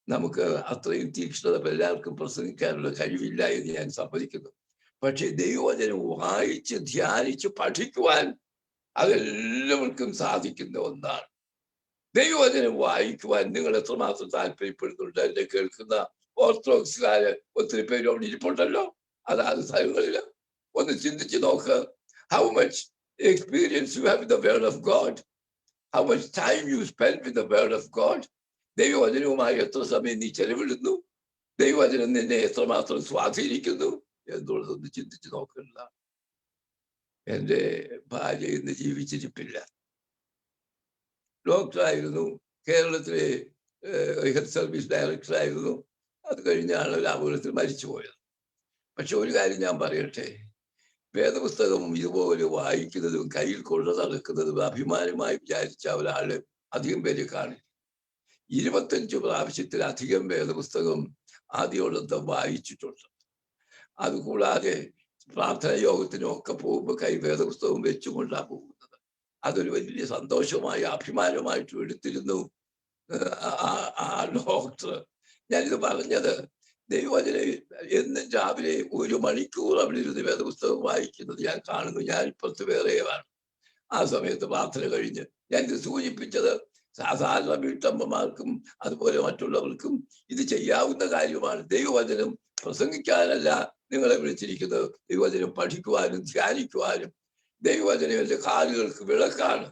നമുക്ക് അത്രയും തീക്ഷ്ണത എല്ലാവർക്കും പ്രസംഗിക്കാനുള്ള കഴിവില്ല എന്ന് ഞാൻ സമ്മതിക്കുന്നു. പക്ഷെ ദൈവവചനം വായിച്ച് ധ്യാനിച്ച് പഠിക്കുവാൻ അതെല്ലാവർക്കും സാധിക്കുന്ന ഒന്നാണ്. ദൈവവചനം വായിക്കുവാൻ നിങ്ങൾ എത്രമാത്രം താല്പര്യപ്പെടുന്നുണ്ട്? എന്നെ കേൾക്കുന്ന ഓർത്തഡോക്സുകാര് ഒത്തിരി പേര് അവിടെ ഇരിപ്പുണ്ടല്ലോ, അതാത് സ്ഥലങ്ങളില്. ഒന്ന് ചിന്തിച്ച് നോക്ക്. How much experience you have with the word of God? How much time you spend with the word of God? ദൈവവചനവുമായി എത്ര സമയം നീ ചെലവിടുന്നു? ദൈവവചനം നിന്നെ എത്രമാത്രം സ്വാധീനിക്കുന്നു എന്നുള്ളതൊന്ന് ചിന്തിച്ച് നോക്കണ്ട. എൻ്റെ ഭാര്യ ഇന്ന് ജീവിച്ചിരിപ്പില്ല. ഡോക്ടറായിരുന്നു, കേരളത്തിലെ ഹെൽത്ത് സർവീസ് ഡയറക്ടറായിരുന്നു. അത് കഴിഞ്ഞാണ് ഒരു അപകടത്തിൽ മരിച്ചുപോയത്. പക്ഷെ ഒരു കാര്യം ഞാൻ പറയട്ടെ, വേദപുസ്തകം ഇതുപോലെ വായിക്കുന്നതും കയ്യിൽ കൊണ്ടു നടക്കുന്നതും അഭിമാനമായി വിചാരിച്ച ഒരാള് അധികം പേര് കാണില്ല. 25 പ്രാവശ്യത്തിലധികം വേദപുസ്തകം ആദ്യോടന്തം വായിച്ചിട്ടുണ്ട്. അതുകൂടാതെ പ്രാർത്ഥന യോഗത്തിനും ഒക്കെ പോകുമ്പോൾ വേദപുസ്തകം വെച്ചുകൊണ്ടാണ് പോകുന്നത്. അതൊരു വലിയ സന്തോഷമായി അഭിമാനമായിട്ട് എടുത്തിരുന്നു ആ ഡോക്ടർ. ഞാനിത് പറഞ്ഞത് ദൈവവചന എന്നും രാവിലെ 1 മണിക്കൂർ അവിടെ ഇരുന്ന് വേദപുസ്തകം വായിക്കുന്നത് ഞാൻ കാണുന്നു. ഞാൻ ഇപ്പുറത്ത് വേറെയാണ്. ആ സമയത്ത് പ്രാർത്ഥന കഴിഞ്ഞ് ഞാനിത് സൂചിപ്പിച്ചത് സാധാരണ വീട്ടമ്മമാർക്കും അതുപോലെ മറ്റുള്ളവർക്കും ഇത് ചെയ്യാവുന്ന കാര്യമാണ്. ദൈവവചനം പ്രസംഗിക്കാനല്ല നിങ്ങളെ വിളിച്ചിരിക്കുന്നത്, ദൈവവചനം പഠിക്കുവാനും ധ്യാനിക്കുവാനും. ദൈവവചനം എൻ്റെ കാലുകൾക്ക് വിളക്കാണ്.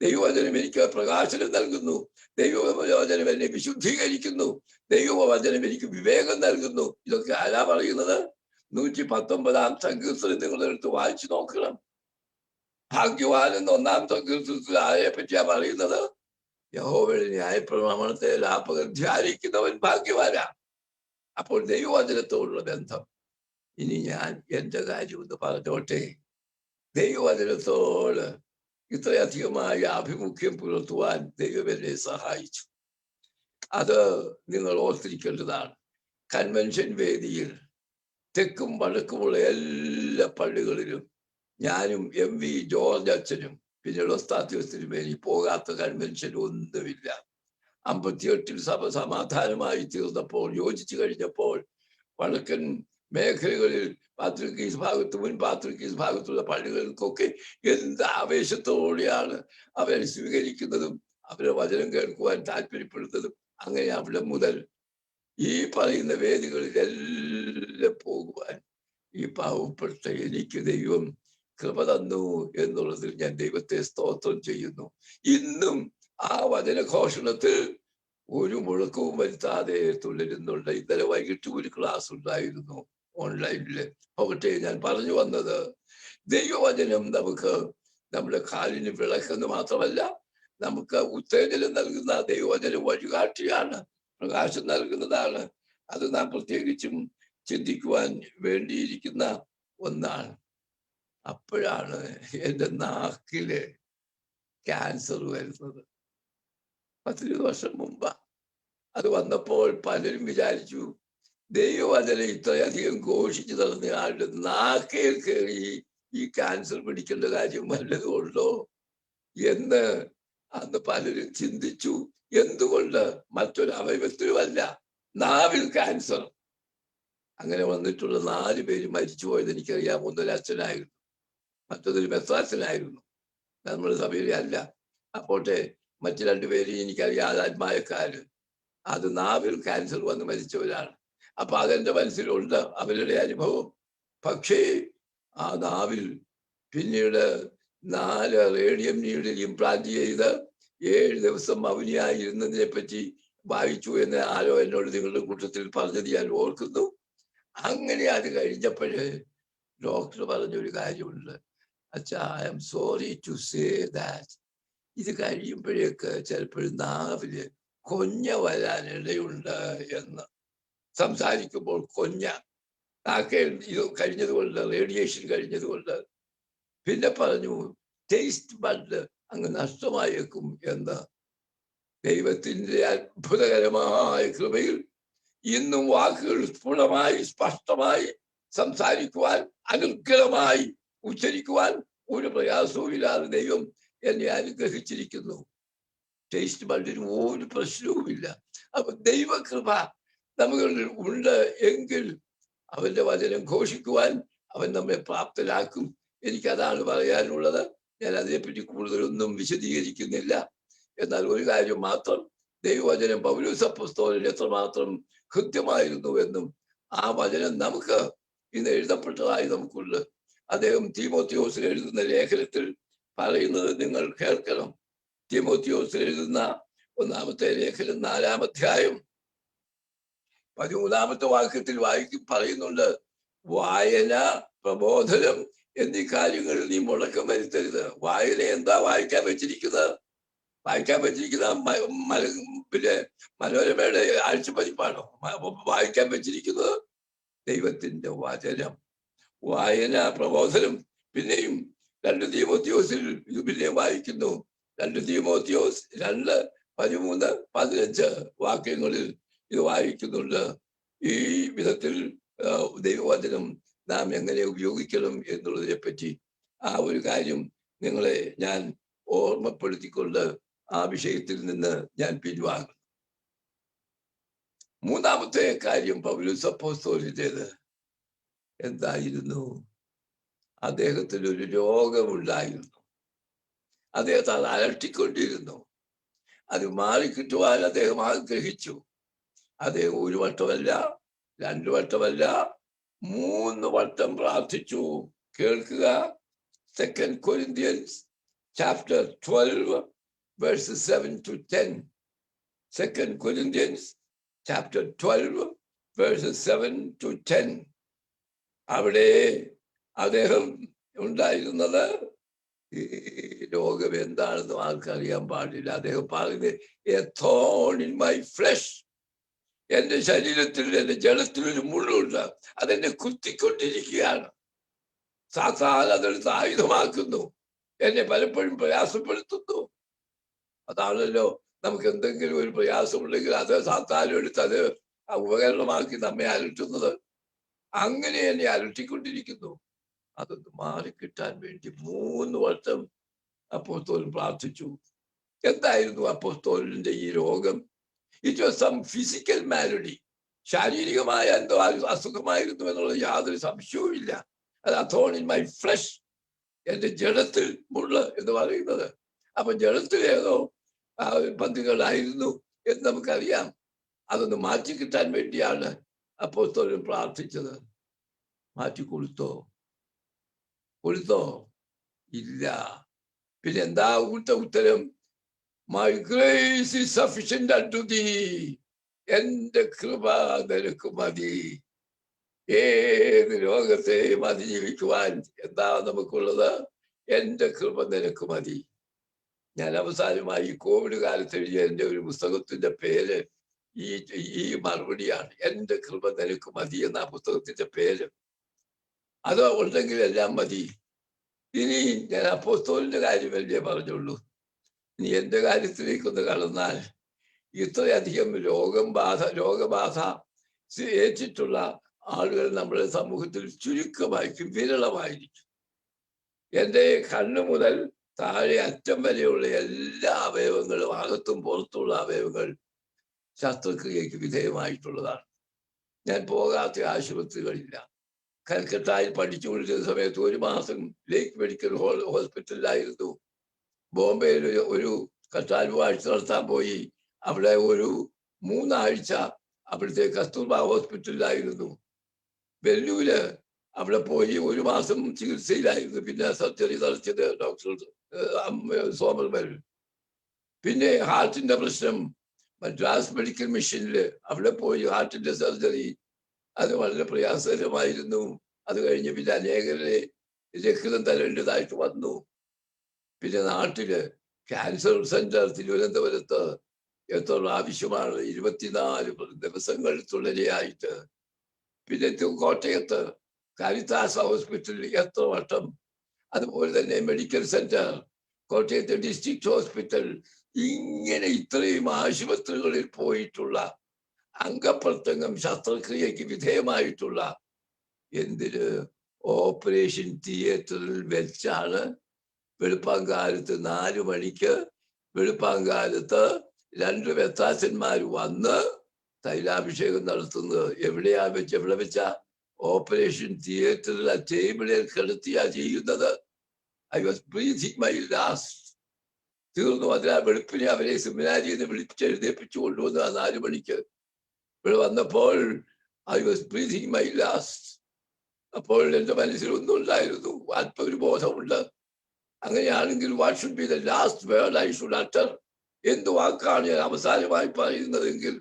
ദൈവവചനം എനിക്ക് പ്രകാശനം നൽകുന്നു. ദൈവവചനം എന്നെ വിശുദ്ധീകരിക്കുന്നു. ദൈവവചനം എനിക്ക് വിവേകം നൽകുന്നു. ഇതൊക്കെ ആരാ പറയുന്നത്? 119 സങ്കീർത്തനം നിങ്ങളെടുത്ത് വായിച്ചു നോക്കണം. ഭാഗ്യവാൻ എന്ന 1 സങ്കീർത്തനത്തിൽ ആരെ പറ്റിയാ പറയുന്നത്? യഹോവയുടെ ന്യായപ്രമാണത്തെ ലാപകൻ ധ്യാനിക്കുന്നവൻ ഭാഗ്യവാനാ. അപ്പോൾ ദൈവവചനത്തോടുള്ള ബന്ധം. ഇനി ഞാൻ എന്റെ കാര്യം ഒന്ന് പറഞ്ഞോട്ടെ. ദൈവവചനത്തോട് ഇത്രയധികമായ ആഭിമുഖ്യം പുലർത്തുവാൻ ദൈവം എന്നെ സഹായിച്ചു. അത് നിങ്ങൾ ഓർത്തിരിക്കേണ്ടതാണ്. കൺവെൻഷൻ വേദിയിൽ തെക്കും വടക്കുമുള്ള എല്ലാ പള്ളികളിലും ഞാനും MV ജോർജ് അച്ഛനും പിന്നീട് ഒസ്താത്യോസിനും വേണ്ടി പോകാത്ത കൺവെൻഷൻ ഒന്നുമില്ല. 58 സഭ സമാധാനമായി തീർന്നപ്പോൾ, യോജിച്ചു കഴിഞ്ഞപ്പോൾ വടക്കൻ മേഖലകളിൽ പാത്രിക്കീസ് ഭാഗത്ത്, മുൻ പാത്രിക്കീസ് ഭാഗത്തുള്ള പള്ളികൾക്കൊക്കെ എന്ത് ആവേശത്തോടെയാണ് അവരെ സ്വീകരിക്കുന്നതും അവരെ വചനം കേൾക്കുവാൻ താല്പര്യപ്പെടുന്നതും. അങ്ങനെ അവിടെ മുതൽ ഈ പറയുന്ന വേദികളിലെല്ലാം പോകുവാൻ ഈ പാവപ്പെട്ട എനിക്ക് ദൈവം കൃപ തന്നു എന്നുള്ളതിൽ ഞാൻ ദൈവത്തെ സ്തോത്രം ചെയ്യുന്നു. ഇന്നും ആ വചനഘോഷണത്തിൽ ഒരു മുഴക്കവും വരുത്താതെ തുടരുന്നുണ്ട്. ഇന്നലെ വൈകിട്ട് ഒരു ക്ലാസ് ഉണ്ടായിരുന്നു ഓൺലൈനില്. പോകട്ടെ, ഞാൻ പറഞ്ഞു വന്നത് ദൈവവചനം നമുക്ക് നമ്മുടെ കാലിന് വിളക്കെന്ന് മാത്രമല്ല, നമുക്ക് ഉത്തേജനം നൽകുന്ന ദൈവവചനം വഴികാട്ടിയാണ്, പ്രകാശം നൽകുന്നതാണ്. അത് നാം പ്രത്യേകിച്ചും ചിന്തിക്കുവാൻ വേണ്ടിയിരിക്കുന്ന ഒന്നാണ്. അപ്പോഴാണ് എൻ്റെ നാക്കില് ക്യാൻസർ വരുന്നത്. 10 വർഷം മുമ്പ് അത് വന്നപ്പോൾ പലരും വിചാരിച്ചു ദൈവവചനം ഇത്രയധികം ഘോഷിച്ചു നടന്ന ആളുടെ നാക്കയിൽ കയറി ഈ ക്യാൻസർ പിടിക്കേണ്ട കാര്യം വല്ലതും ഉണ്ടോ എന്ന് അന്ന് പലരും ചിന്തിച്ചു. എന്തുകൊണ്ട്? മറ്റൊരു അവയവത്തിലുമല്ല, നാവിൽ ക്യാൻസർ. അങ്ങനെ വന്നിട്ടുള്ള 4 പേര് മരിച്ചുപോയത് എനിക്കറിയാം. ഒന്നൊരു അച്ഛനായിരുന്നു, മറ്റൊന്നൊരു മെത്രാച്ചനായിരുന്നു, നമ്മുടെ സഭയിലെ അല്ല. അപ്പോട്ടെ മറ്റു 2 പേര് എനിക്കറിയാം, ആത്മായക്കാര്. അത് നാവിൽ ക്യാൻസർ വന്ന് മരിച്ചവരാണ്. അപ്പൊ അതെന്റെ മനസ്സിലുണ്ട് അവരുടെ അനുഭവം. പക്ഷേ ആ നാവിൽ പിന്നീട് 4 റേഡിയം നീഡിൽ ഇംപ്ലാന്റ് ചെയ്ത് 7 ദിവസം മൗനിയായിരുന്നതിനെ പറ്റി വായിച്ചു എന്ന് ആരോ എന്നോട് നിങ്ങളുടെ കൂട്ടത്തിൽ പറഞ്ഞത് ഞാൻ ഓർക്കുന്നു. അങ്ങനെ അത് കഴിഞ്ഞപ്പോഴ് ഡോക്ടർ പറഞ്ഞൊരു കാര്യമുണ്ട്, അച്ഛാ, I am sorry to say that ഇത് കഴിയുമ്പോഴേക്ക് ചിലപ്പോഴും നാവില് കൊഞ്ഞ വരാനിടയുണ്ട് എന്ന്. സംസാരിക്കുമ്പോൾ കൊഞ്ഞ നാക്കെ ഇത് കഴിഞ്ഞതുകൊണ്ട്, റേഡിയേഷൻ കഴിഞ്ഞതുകൊണ്ട്. പിന്നെ പറഞ്ഞു ടേസ്റ്റ് ബഡ് അങ്ങ് നഷ്ടമായേക്കും എന്ന്. ദൈവത്തിന്റെ അത്ഭുതകരമായ കൃപയിൽ ഇന്നും വാക്കുകൾ സ്ഫുടമായി സ്പഷ്ടമായി സംസാരിക്കുവാൻ, അനുഗ്രഹമായി ഉച്ചരിക്കുവാൻ ഒരു പ്രയാസവും ഇല്ലാതെ ദൈവം എന്നെ അനുഗ്രഹിച്ചിരിക്കുന്നു. ടേസ്റ്റ് ബഡിന് ഒരു പ്രശ്നവുമില്ല. അപ്പൊ ദൈവകൃപ നമുക്ക് ഉണ്ട് എങ്കിൽ അവന്റെ വചനം ഘോഷിക്കുവാൻ അവൻ നമ്മെ പ്രാപ്തരാക്കും. എനിക്കതാണ് പറയാനുള്ളത്. ഞാൻ അതിനെപ്പറ്റി കൂടുതലൊന്നും വിശദീകരിക്കുന്നില്ല. എന്നാൽ ഒരു കാര്യം മാത്രം, ദൈവവചനം പൗലോസ് അപ്പോസ്തലൻ എത്രമാത്രം കൃത്യമായിരുന്നു എന്നും ആ വചനം നമുക്ക് ഇന്ന് എഴുതപ്പെട്ടതായി നമുക്കുണ്ട്. അദ്ദേഹം തീമോത്തിയോസിന് എഴുതുന്ന ലേഖനത്തിൽ പറയുന്നത് നിങ്ങൾ കേൾക്കണം. തീമോത്തിയോസിന് എഴുതുന്ന 1-ാമത്തെ ലേഖനം 4-ാം അധ്യായം 13-ാമത്തെ വാക്യത്തിൽ പറയുന്നുണ്ട്, വായന, പ്രബോധനം എന്നീ കാര്യങ്ങളിൽ നീ മുടക്കം വരുത്തരുത്. വായന എന്താ വായിക്കാൻ വെച്ചിരിക്കുന്നത്? വായിക്കാൻ പറ്റിയിരിക്കുന്ന പിന്നെ മനോരമയുടെ ആഴ്ചപ്പതിപ്പാണോ? വായിക്കാൻ പറ്റിയിരിക്കുന്നത് ദൈവത്തിന്റെ വചനം. വായന പ്രബോധനം. പിന്നെയും 2 തീമോത്തിയോസിൽ ഇത് പിന്നെയും വായിക്കുന്നു. 2 തീമോത്തിയോസ് 2:13-15 വാക്യങ്ങളിൽ ഇത് വായിക്കുന്നുണ്ട്. ഈ വിധത്തിൽ ദൈവവചനം നാം എങ്ങനെ ഉപയോഗിക്കണം എന്നുള്ളതിനെ പറ്റി ആ ഒരു കാര്യം നിങ്ങളെ ഞാൻ ഓർമ്മപ്പെടുത്തിക്കൊണ്ട് ആ വിഷയത്തിൽ നിന്ന് ഞാൻ പിൻവാങ്ങുന്നു. മൂന്നാമത്തെ കാര്യം പൗലോസ് അപ്പോസ്തലന്റേത് എന്തായിരുന്നു? അദ്ദേഹത്തിന് ഒരു രോഗമുണ്ടായിരുന്നു. അദ്ദേഹത്തെ അത് അലട്ടിക്കൊണ്ടിരുന്നു. അത് മാറിക്കിട്ടുവാൻ അദ്ദേഹം ആഗ്രഹിച്ചു. അദ്ദേഹം 1 വട്ടമല്ല, 2 വട്ടമല്ല, 3 വട്ടം പ്രാർത്ഥിച്ചു. കേൾക്കുക, 2 Corinthians chapter 12 verses 7-10. 2 Corinthians chapter 12 verses 7-10. അവിടെ അദ്ദേഹം ഉണ്ടായിരുന്നത് ഈ രോഗം എന്താണെന്ന് ആർക്കറിയാൻ പാടില്ല. അദ്ദേഹം പറയുന്നത്, A thorn in my flesh, എന്റെ ശരീരത്തിൽ, എന്റെ ജഡത്തിൽ ഒരു മുള്ളുണ്ട്, അതെന്നെ കുത്തിക്കൊണ്ടിരിക്കുകയാണ്. സാത്താൻ അതെടുത്ത് ആയുധമാക്കുന്നു, എന്നെ പലപ്പോഴും പ്രയാസപ്പെടുത്തുന്നു. അതാണല്ലോ നമുക്ക് എന്തെങ്കിലും ഒരു പ്രയാസമുണ്ടെങ്കിൽ അത് സാത്താൻ എടുത്ത് അത് ഉപകരണമാക്കി നമ്മെ അലട്ടുന്നത്. അങ്ങനെ എന്നെ അലട്ടിക്കൊണ്ടിരിക്കുന്നു. അതൊന്ന് മാറിക്കിട്ടാൻ വേണ്ടി 3 വട്ടം അപ്പോസ്തലൻ പ്രാർത്ഥിച്ചു. എന്തായിരുന്നു അപ്പോസ്തലന്റെ ഈ രോഗം? It was some physical malady. ശാരീരികമായ എന്തോ അസുഖമായിരുന്നു എന്നുള്ളത് യാതൊരു സംശയവും ഇല്ല. അത് thorn in my flesh, എന്റെ ജഡത്തിൽ മുള്ള എന്ന് പറയുന്നത്. അപ്പൊ ജഡത്തിൽ ഏതോ പന്തികളായിരുന്നു എന്ന് നമുക്കറിയാം. അതൊന്ന് മാറ്റിക്കിട്ടാൻ വേണ്ടിയാണ് അപ്പോസ്തലൻ പ്രാർത്ഥിച്ചത്. മാറ്റിക്കൊടുത്തോ? കൊടുത്തോ? ഇല്ല. പിന്നെ എന്താ ഉത്തരം? My grace is sufficient unto thee. എന്റെ കൃപ നിനക്ക് മതി. ഏത് രോഗത്തെയും അതിജീവിക്കുവാൻ എന്താ നമുക്കുള്ളത്? എന്റെ കൃപ നിനക്ക് മതി. ഞാൻ അവസാനമായി ഈ കോവിഡ് കാലത്ത് എഴുതിയ എന്റെ ഒരു പുസ്തകത്തിന്റെ പേര് ഈ മറുപടിയാണ്. എന്റെ കൃപ നിനക്ക് മതി എന്ന പുസ്തകത്തിന്റെ പേര്. അത് ഉണ്ടെങ്കിൽ എല്ലാം മതി. ഇനി ഞാൻ അപ്പോസ്തലന്റെ കാര്യമല്ലേ പറഞ്ഞുള്ളൂ. ഇനി എന്റെ കാര്യത്തിലേക്കൊന്ന് കടന്നാൽ, ഇത്രയധികം രോഗബാധ ഏറ്റിട്ടുള്ള ആളുകൾ നമ്മുടെ സമൂഹത്തിൽ ചുരുക്കമായിരിക്കും, വിരളമായിരിക്കും. എന്റെ കണ്ണു മുതൽ താഴെ അറ്റം വരെയുള്ള എല്ലാ അവയവങ്ങളും, അകത്തും പുറത്തുള്ള അവയവങ്ങൾ ശസ്ത്രക്രിയക്ക് വിധേയമായിട്ടുള്ളതാണ്. ഞാൻ പോകാത്ത ആശുപത്രികളില്ല. കൽക്കട്ടയിൽ പഠിച്ചുകൊണ്ടിരുന്ന സമയത്ത് 1 മാസം ലേക്ക് മെഡിക്കൽ ഹോസ്പിറ്റലിലായിരുന്നു. ബോംബെയിൽ ഒരു കട്ടാൽവാഴ്ച നടത്താൻ പോയി. അവിടെ ഒരു 3 ആഴ്ച അവിടുത്തെ കസ്തൂർബ ഹോസ്പിറ്റലിലായിരുന്നു. വെല്ലൂര് അവിടെ പോയി 1 മാസം ചികിത്സയിലായിരുന്നു. പിന്നെ സർജറി നടത്തിയത് ഡോക്ടർ സോമർമൽ. പിന്നെ ഹാർട്ടിന്റെ പ്രശ്നം, മദ്രാസ് മെഡിക്കൽ മിഷനില് അവിടെ പോയി ഹാർട്ടിന്റെ സർജറി. അത് വളരെ പ്രയാസകരമായിരുന്നു. അത് കഴിഞ്ഞ് പിന്നെ അനേകരെ രക്തം തരേണ്ടതായിട്ട് വന്നു. പിന്നെ നാട്ടില് ക്യാൻസർ സെന്റർ തിരുവനന്തപുരത്ത് എത്ര ആവശ്യമാണ്? 24 ദിവസങ്ങൾ തുടരെയായിട്ട്. പിന്നെ കോട്ടയത്ത് കാരിത്താസ് ഹോസ്പിറ്റലിൽ എത്ര വട്ടം. അതുപോലെ തന്നെ മെഡിക്കൽ സെന്റർ, കോട്ടയത്തെ ഡിസ്ട്രിക്ട് ഹോസ്പിറ്റൽ, ഇങ്ങനെ ഇത്രയും ആശുപത്രികളിൽ പോയിട്ടുള്ള, അംഗപ്രത്യംഗം ശസ്ത്രക്രിയക്ക് വിധേയമായിട്ടുള്ള, എന്തിന് ഓപ്പറേഷൻ തിയേറ്ററിൽ വെച്ചാണ് വെളുപ്പാങ്കാലത്ത് 4 മണിക്ക് വെളുപ്പാങ്കാലത്ത് 2 വ്യത്യാസന്മാർ വന്ന് തൈലാഭിഷേകം നടത്തുന്നത്. എവിടെ വെച്ചാ? ഓപ്പറേഷൻ തിയേറ്ററിൽ ആ ടേബിളിൽ കിടത്തിയാ ചെയ്യുന്നത്. I was breathing my last. തീർന്നു. അതിനാ വെളുപ്പിനെ അവരെ സെമിനാരിയിൽ നിന്ന് വിളിച്ചെഴുന്നേപ്പിച്ചു കൊണ്ടുവന്ന് 4 മണിക്ക് ഇവിടെ വന്നപ്പോൾ I was breathing my last. അപ്പോൾ എന്റെ മനസ്സിൽ ഒന്നുണ്ടായിരുന്നു, അല്പം ഒരു ബോധമുണ്ട്. അങ്ങനെയാണെങ്കിൽ what should be the last word I should utter? എന്ത് വാക്കാണ് ഞാൻ അവസാനമായി പറയുന്നതെങ്കിൽ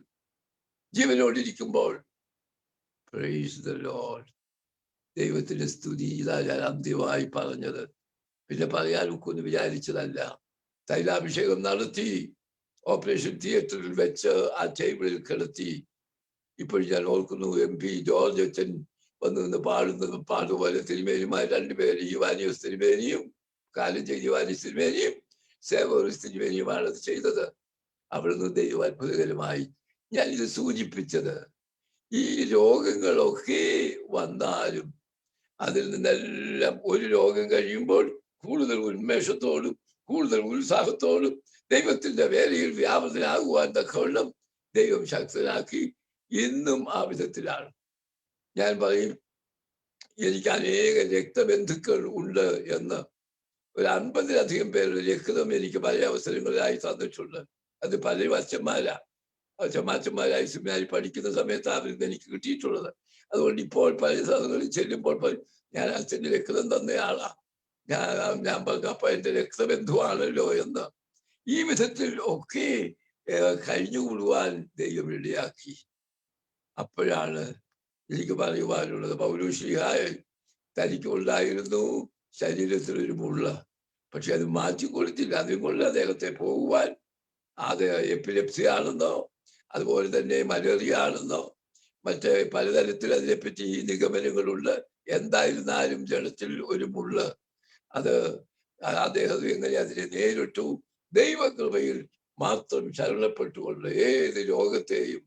ജീവനോടിരിക്കുമ്പോൾ? Praise the Lord. ദൈവത്തിന്റെ സ്തുതി. ഇതാ ഞാൻ അന്ത്യമായി പറഞ്ഞത്. പിന്നെ പറയാൻ ഒക്കൊന്ന് വിചാരിച്ചതല്ല. തൈലാഭിഷേകം നടത്തി ഓപ്പറേഷൻ തിയേറ്ററിൽ വെച്ച് ആ ടേബിളിൽ കിടത്തി. ഇപ്പോൾ ഞാൻ ഓർക്കുന്നു, MP ജോർജ് അച്ഛൻ വന്നു നിന്ന് പാടുപോലെ തിരുമേനിമാർ രണ്ടുപേരും, യുവാനിയോസ് തിരുമേനിയും കാലഞ്ചേരി യുവാനിയോസ് തിരുമേനിയും സേവോറിസ് തിരുമേനിയുമാണ് അത് ചെയ്തത്. അവിടുന്ന് ദൈവം അത്ഭുതകരമായി. ഞാൻ ഇത് സൂചിപ്പിച്ചത്, ഈ രോഗങ്ങളൊക്കെ വന്നാലും അതിൽ നിന്നെല്ലാം ഒരു രോഗം കഴിയുമ്പോൾ കൂടുതൽ ഉന്മേഷത്തോടും കൂടുതൽ ഉത്സാഹത്തോടും ദൈവത്തിന്റെ വേലയിൽ വ്യാപൃതനാകുവാൻ തക്കവണ്ണം ദൈവം ശക്തനാക്കി. ഇന്നും ആ വിധത്തിലാണ്. ഞാൻ പറയും, എനിക്ക് അനേക രക്തബന്ധുക്കൾ ഉണ്ട് എന്ന്. ഒരു 50-ലധികം പേരുടെ രക്തം എനിക്ക് പല അവസരങ്ങളിലായി തന്നിട്ടുണ്ട്. അത് പലരും അച്ഛന്മാരായി സെമിനാരി പഠിക്കുന്ന സമയത്ത് അവരിൽ നിന്ന് എനിക്ക് കിട്ടിയിട്ടുള്ളത്. അതുകൊണ്ട് ഇപ്പോൾ പല സ്ഥലങ്ങളിൽ ചെല്ലുമ്പോൾ ഞാൻ അച്ഛൻ്റെ രക്തം തന്നയാളാ, ഞാൻ പറഞ്ഞു അപ്പൊ എന്റെ രക്തബന്ധുവാണല്ലോ എന്ന്. ഈ വിധത്തിൽ ഒക്കെ കഴിഞ്ഞുകൂടുവാൻ ദൈവം ഇടയാക്കി. അപ്പോഴാണ് എനിക്ക് പറയുവാനുള്ളത്, പൗലോസ്ലീഹായെ തനിക്കുണ്ടായിരുന്നു ശരീരത്തിലൊരു മുള്ള, പക്ഷെ അത് മാറ്റിക്കൊടുത്തില്ല. അതുകൊണ്ട് അദ്ദേഹത്തെ പോകുവാൻ, അത് എപ്പിലെപ്സി ആണെന്നോ അതുപോലെ തന്നെ മലേറിയ ആണെന്നോ മറ്റ് പലതരത്തിൽ അതിനെപ്പറ്റി നിഗമനങ്ങളുണ്ട്. എന്തായിരുന്നാലും ജഡത്തിൽ ഒരു മുള്ള, അത് അദ്ദേഹം എങ്ങനെ അതിനെ നേരിട്ടു? ദൈവകൃപയിൽ മാത്രം ശരണപ്പെട്ടുകൊണ്ട് ഏത് രോഗത്തെയും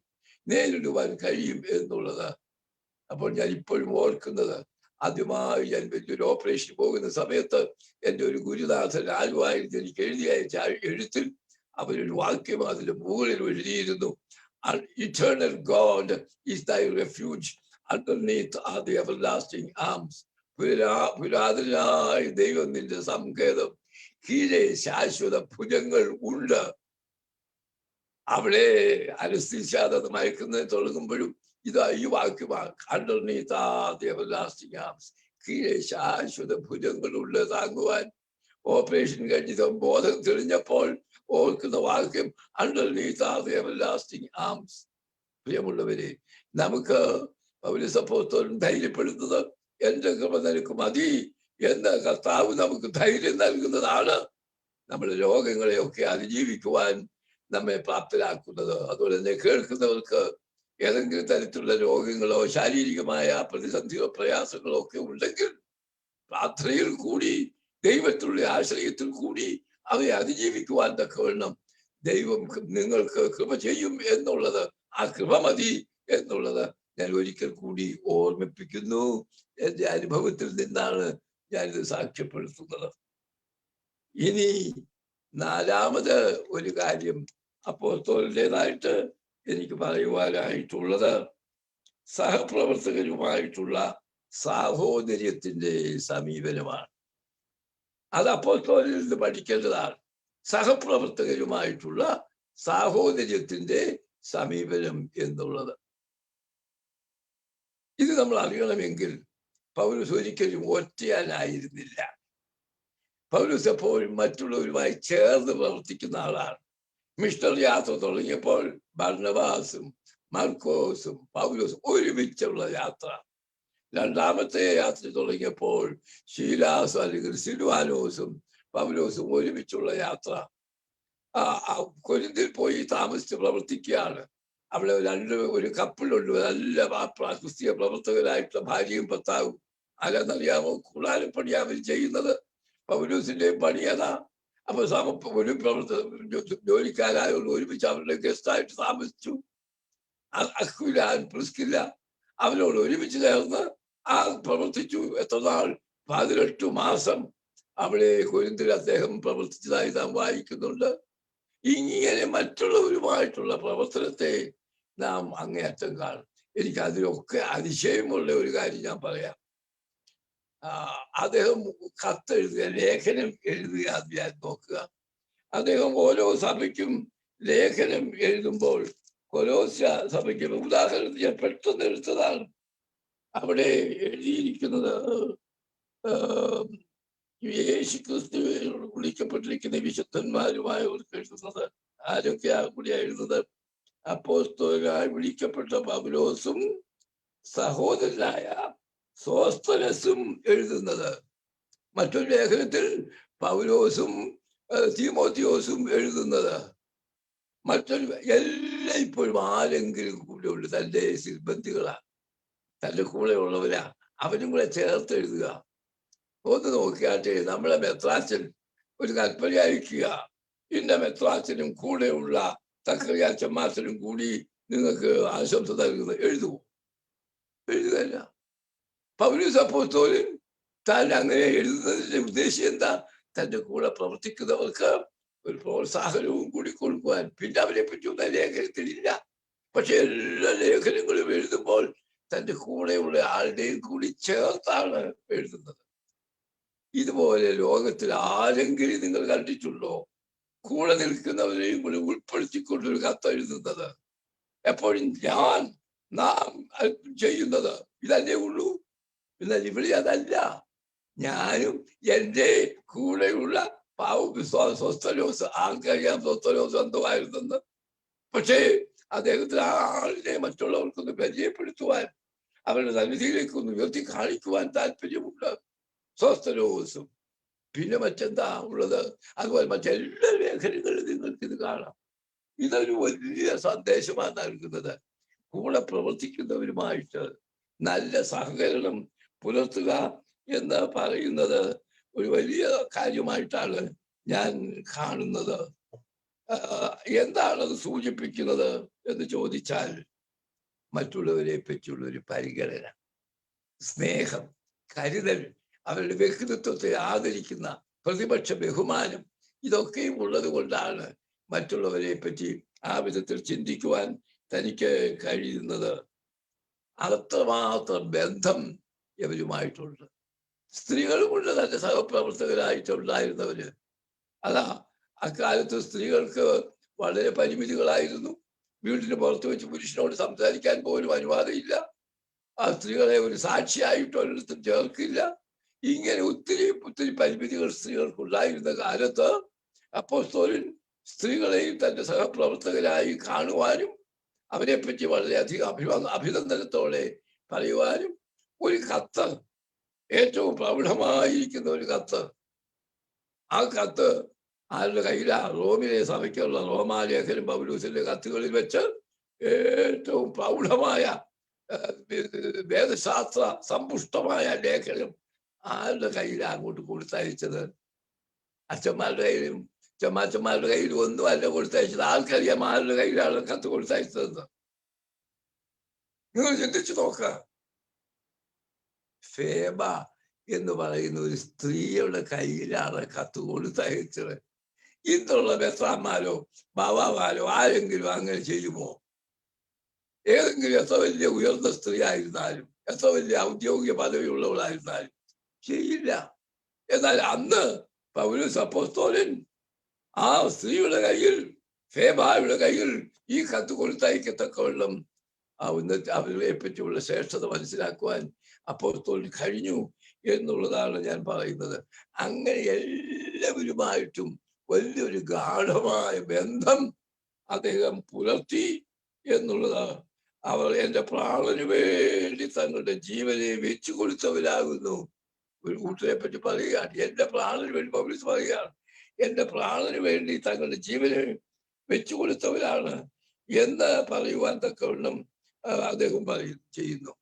നേരിടുവാൻ കഴിയും എന്നുള്ളത്. അപ്പോൾ ഞാൻ ഇപ്പോഴും ഓർക്കുന്നത്, ആദ്യമായി ഞാൻ വലിയൊരു ഓപ്പറേഷൻ പോകുന്ന സമയത്ത് എൻ്റെ ഒരു ഗുരുനാഥൻ ആലുവായിരുന്നു എനിക്ക് എഴുതി അയച്ച എഴുത്തിൽ അവരൊരു വാക്യം അതിന്റെ മുകളിൽ എഴുതിയിരുന്നു, Eternal God is thy refuge, underneath are the everlasting arms. പുരാതനായ ദൈവം നിന്റെ സങ്കേതം, കീഴെ ശാശ്വത ഭുജങ്ങൾ ഉണ്ട്. അവിടെ അനസ്തീഷ്യാതെ മയക്കുന്നത് തുടങ്ങുമ്പോഴും ഇതാ ഈ വാക്യമാണ്, underneath are the everlasting arms. കീഴെ ശാശ്വത ഭുജങ്ങളുണ്ട് താങ്ങുവാൻ. ഓപ്പറേഷൻ കഴിഞ്ഞ ബോധം തെളിഞ്ഞപ്പോൾ ഓർക്കുന്ന വാക്യം, underneath are the everlasting arms. പ്രിയമുള്ളവരെ, നമുക്ക് പൗലോസ് അപ്പോസ്തലൻ ധൈര്യപ്പെടുന്നത്, എന്റെ കൃപ നിനക്ക് മതി എന്ന് കർത്താവ് നമുക്ക് ധൈര്യം നൽകുന്നതാണ് നമ്മുടെ രോഗങ്ങളെയൊക്കെ അതിജീവിക്കുവാൻ നമ്മെ പ്രാപ്തരാക്കുന്നത്. അതുപോലെ തന്നെ കേൾക്കുന്നവർക്ക് ഏതെങ്കിലും തരത്തിലുള്ള രോഗങ്ങളോ ശാരീരികമായ പ്രതിസന്ധിയോ പ്രയാസങ്ങളോ ഒക്കെ ഉണ്ടെങ്കിൽ പ്രാർത്ഥനയിൽ കൂടി ദൈവത്തിലുള്ള ആശ്രയത്തിൽ കൂടി അവയെ അതിജീവിക്കുവാൻ തക്കവണ്ണം ദൈവം നിങ്ങൾക്ക് കൃപ ചെയ്യും എന്നുള്ളത്, ആ കൃപ മതി എന്നുള്ളത് ഞാൻ ഒരിക്കൽ കൂടി ഓർമ്മിപ്പിക്കുന്നു. എന്റെ അനുഭവത്തിൽ നിന്നാണ് ഞാനിത് സാക്ഷ്യപ്പെടുത്തുന്നത്. ഇനി നാലാമത് ഒരു കാര്യം അപ്പോസ്തലന്റേതായിട്ട് എനിക്ക് പറയുവാനായിട്ടുള്ളത്, സഹപ്രവർത്തകരുമായിട്ടുള്ള സാഹോദര്യത്തിന്റെ സമീപനമാണ്. അത് അപ്പോസ്തലനിൽ നിന്ന് പഠിക്കേണ്ടതാണ്. സഹപ്രവർത്തകരുമായിട്ടുള്ള സാഹോദര്യത്തിന്റെ സമീപനം എന്നുള്ളത്. ഇത് നമ്മൾ അറിയണമെങ്കിൽ പൗലോസ് ഒരിക്കലും ഒറ്റയാനായിരുന്നില്ല. പൗലോസ് എപ്പോഴും മറ്റുള്ളവരുമായി ചേർന്ന് പ്രവർത്തിക്കുന്ന ആളാണ്. മിഷണറി യാത്ര തുടങ്ങിയപ്പോൾ ബർന്നബാസും മർക്കോസും പൗലോസും ഒരുമിച്ചുള്ള യാത്ര. രണ്ടാമത്തെ യാത്ര തുടങ്ങിയപ്പോൾ ശീലാസ് അല്ലെങ്കിൽ സിൽവാനോസും പൗലോസും ഒരുമിച്ചുള്ള യാത്ര. കൊരിന്തിൽ പോയി താമസിച്ച് പ്രവർത്തിക്കുകയാണ്. അവിടെ ഒരു കപ്പിളുണ്ട്, നല്ല ക്രിസ്തീയ പ്രവർത്തകരായിട്ടുള്ള ഭാര്യയും ഭർത്താവും. ആരാന്നറിയാമോ? കൂടാരം പണി അവർ ചെയ്യുന്നത്. പൗലോസിന്റെയും പണി അതാ. അപ്പൊ ഒരു ജോലിക്കാരായോട് ഒരുമിച്ച് അവരുടെ ഗസ്റ്റായിട്ട് താമസിച്ചു. അക്വില പ്രിസ്കില്ല അവരോട് ഒരുമിച്ച് ചേർന്ന് പ്രവർത്തിച്ചു. എത്ര നാൾ? 18 മാസം അവിടെ കൊരിന്തിൽ അദ്ദേഹം പ്രവർത്തിച്ചതായി നാം വായിക്കുന്നുണ്ട്. ഇങ്ങനെ മറ്റുള്ളവരുമായിട്ടുള്ള പ്രവർത്തനത്തെ നാം അങ്ങേയറ്റം കാണും. എനിക്ക് അതിലൊക്കെ അതിശയമുള്ള ഒരു കാര്യം ഞാൻ പറയാം. അദ്ദേഹം കത്തെഴുതുക, ലേഖനം എഴുതുക, ഞാൻ നോക്കുക. അദ്ദേഹം ഓരോ സഭയ്ക്കും ലേഖനം എഴുതുമ്പോൾ കൊലോസ്യ സഭയ്ക്ക് ഉദാഹരണത്തിന് ഞാൻ പെട്ടെന്ന് എടുത്തതാണ്. അവിടെ എഴുതിയിരിക്കുന്നത്, യേശുക്രിസ്തു വിളിക്കപ്പെട്ടിരിക്കുന്ന വിശുദ്ധന്മാരുമായവർക്ക് എഴുതുന്നത്. ആരൊക്കെയാ കൂടിയാ എഴുതുന്നത്? അപ്പോസ്തലനായി വിളിക്കപ്പെട്ട പൗലോസും സഹോദരനായ സോസ്തനസും എഴുതുന്നത്. മറ്റൊരു ലേഖനത്തിൽ പൗലോസും തീമോത്തിയോസും എഴുതുന്നത് മറ്റൊരു എല്ലാം ഇപ്പോഴും ആരെങ്കിലും കൂടെ ഉള്ളു തന്റെ സിബന്ധികളാ, തന്റെ കൂടെ ഉള്ളവരാ, അവരും കൂടെ ചേർത്ത് എഴുതുക. ഒന്ന് നോക്കിയാട്ടെ, നമ്മളെ മെത്രാച്ചൻ ഒരു കൽപ്പന അയക്കുക, ഇന്ന മെത്രാച്ചനും കൂടെയുള്ള തക്കറിയാച്ചന്മാർച്ചനും കൂടി നിങ്ങൾക്ക് ആശംസ നൽകുന്നത് എഴുതുമോ? എഴുതുകയല്ല. പൗലോസ് അപ്പോസ്തലൻ താൻ അങ്ങനെ എഴുതുന്നതിന്റെ ഉദ്ദേശം എന്താ? തന്റെ കൂടെ പ്രവർത്തിക്കുന്നവർക്ക് ഒരു പ്രോത്സാഹനവും കൂടി കൊടുക്കുവാൻ. പിന്നെ അവരെ പറ്റിയൊന്നും ലേഖനത്തിലില്ല. പക്ഷെ എല്ലാ ലേഖനങ്ങളും എഴുതുമ്പോൾ തന്റെ കൂടെയുള്ള ആളുടെയും കൂടി ചേർത്താണ് എഴുതുന്നത്. ഇതുപോലെ ലോകത്തിൽ ആരെങ്കിലും നിങ്ങൾ കണ്ടിട്ടുണ്ടോ കൂടെ നിൽക്കുന്നവരെയും കൂടി ഉൾപ്പെടുത്തിക്കൊണ്ടൊരു കത്ത് എഴുതുന്നത്? എപ്പോഴും നാം ചെയ്യുന്നത് ഇതല്ലേ ഉള്ളൂ. എന്നാൽ ഇവിടെ അതല്ല. ഞാനും എൻ്റെ കൂടെയുള്ള സ്വസ്ഥലോസ്, ആൾക്കറിയാം സ്വസ്ഥലോസ് എന്തുമായിരുന്നെന്ന്. പക്ഷേ അദ്ദേഹത്തിന് ആളിനെ മറ്റുള്ളവർക്കൊന്ന് പരിചയപ്പെടുത്തുവാൻ, അവരുടെ സന്നിധിയിലേക്കൊന്ന് ഉയർത്തി കാണിക്കുവാൻ താല്പര്യമുണ്ട് സ്വസ്ഥലോസും. പിന്നെ മറ്റെന്താ ഉള്ളത്? അതുപോലെ മറ്റെല്ലാ മേഖലകളിലും നിങ്ങൾക്ക് ഇത് കാണാം. ഇതൊരു വലിയ സന്ദേശമാണ് നൽകുന്നത്. കൂടെ പ്രവർത്തിക്കുന്നവരുമായിട്ട് നല്ല സഹകരണം പുലർത്തുക എന്ന് പറയുന്നത് ഒരു വലിയ കാര്യമായിട്ടാണ് ഞാൻ കാണുന്നത്. എന്താണത് സൂചിപ്പിക്കുന്നത് എന്ന് ചോദിച്ചാൽ, മറ്റുള്ളവരെ പറ്റിയുള്ള ഒരു പരിഗണന, സ്നേഹം, കരുതൽ, അവരുടെ വ്യക്തിത്വത്തെ ആദരിക്കുന്ന പ്രതിപക്ഷ ബഹുമാനം, ഇതൊക്കെയും ഉള്ളത് കൊണ്ടാണ് മറ്റുള്ളവരെ പറ്റി ആ വിധത്തിൽ ചിന്തിക്കുവാൻ തനിക്ക് കഴിയുന്നത്. അത്രമാത്രം ബന്ധം ഇവരുമായിട്ടുണ്ട്. സ്ത്രീകളുമുണ്ട് നല്ല സഹപ്രവർത്തകരായിട്ടുണ്ടായിരുന്നവര്. അതാ, അക്കാലത്ത് സ്ത്രീകൾക്ക് വളരെ പരിമിതികളായിരുന്നു. വീട്ടിന് പുറത്ത് വെച്ച് പുരുഷനോട് സംസാരിക്കാൻ പോലും അനുവാദമില്ല. ആ സ്ത്രീകളെ ഒരു സാക്ഷിയായിട്ട് ഒരിടത്തും ചേർക്കില്ല. ഇങ്ങനെ ഒത്തിരി പരിമിതികൾ സ്ത്രീകൾക്കുണ്ടായിരുന്ന കാലത്ത് അപ്പോസ്തലൻ സ്ത്രീകളെയും തന്റെ സഹപ്രവർത്തകരായി കാണുവാനും അവരെ പറ്റി വളരെയധികം അഭിനന്ദനത്തോടെ പറയുവാനും ഒരു കത്ത്, ഏറ്റവും പ്രൗഢമായിരിക്കുന്ന ഒരു കത്ത്, ആ കത്ത് ആരുടെ കയ്യിലാ? റോമിലെ സഭയ്ക്കുള്ള റോമാലേഖനം പൗലോസിന്റെ കത്തുകളിൽ വെച്ച് ഏറ്റവും പ്രൗഢമായ വേദശാസ്ത്ര സമ്പുഷ്ടമായ ലേഖനം ആരുടെ കയ്യിലാണ് അങ്ങോട്ട് കൊടുത്തയച്ചത്? അച്ഛന്മാരുടെ കയ്യിലും ചമ്മാച്ചന്മാരുടെ കയ്യിലും ഒന്നും അല്ല കൊടുത്തയച്ചത്. ആൾക്കറിയാം ആരുടെ കയ്യിലാണ് കത്ത് കൊടുത്തയച്ചതെന്ന്. നിങ്ങൾ ചിന്തിച്ചു നോക്ക. ഫേബ എന്ന് പറയുന്ന ഒരു സ്ത്രീയുടെ കയ്യിലാണ് കത്ത് കൊടുത്തയച്ചത്. ഇന്നുള്ള മെത്രാന്മാരോ ബാവാമാരോ ആരെങ്കിലും അങ്ങനെ ചെയ്യുമോ? ഏതെങ്കിലും എത്ര വലിയ ഉയർന്ന സ്ത്രീ ആയിരുന്നാലും, എത്ര വലിയ ഔദ്യോഗിക പദവിയുള്ളവളായിരുന്നാലും ചെയ്യില്ല. എന്നാൽ അന്ന് പൗലോസ് അപ്പോസ്തലൻ ആ സ്ത്രീയുടെ കയ്യിൽ, ഫേബായുടെ കയ്യിൽ ഈ കത്ത് കൊടുത്തയക്കത്തക്കവണ്ണം അവരെ പറ്റിയുള്ള ശ്രേഷ്ഠത മനസ്സിലാക്കുവാൻ അപ്പോസ്തലന് കഴിഞ്ഞു എന്നുള്ളതാണ് ഞാൻ പറയുന്നത്. അങ്ങനെ എല്ലാവരുമായിട്ടും വലിയൊരു ഗാഢമായ ബന്ധം അദ്ദേഹം പുലർത്തി എന്നുള്ളത്. അവർ എൻ്റെ പ്രാണന് വേണ്ടി തങ്ങളുടെ ജീവനെ വെച്ചു കൊടുത്തവരാകുന്നു. ഒരു കൂട്ടരെ പറ്റി പറയുകയാണ്, എൻ്റെ പ്രാണന് വേണ്ടി പൗലോസ് പറയുകയാണ്, എൻ്റെ പ്രാണന് വേണ്ടി തങ്ങളുടെ ജീവനെ വെച്ചു കൊടുത്തവരാണ് എന്ന് പറയുവാൻ തക്കവണ്ണം അദ്ദേഹം ചെയ്യുന്നു.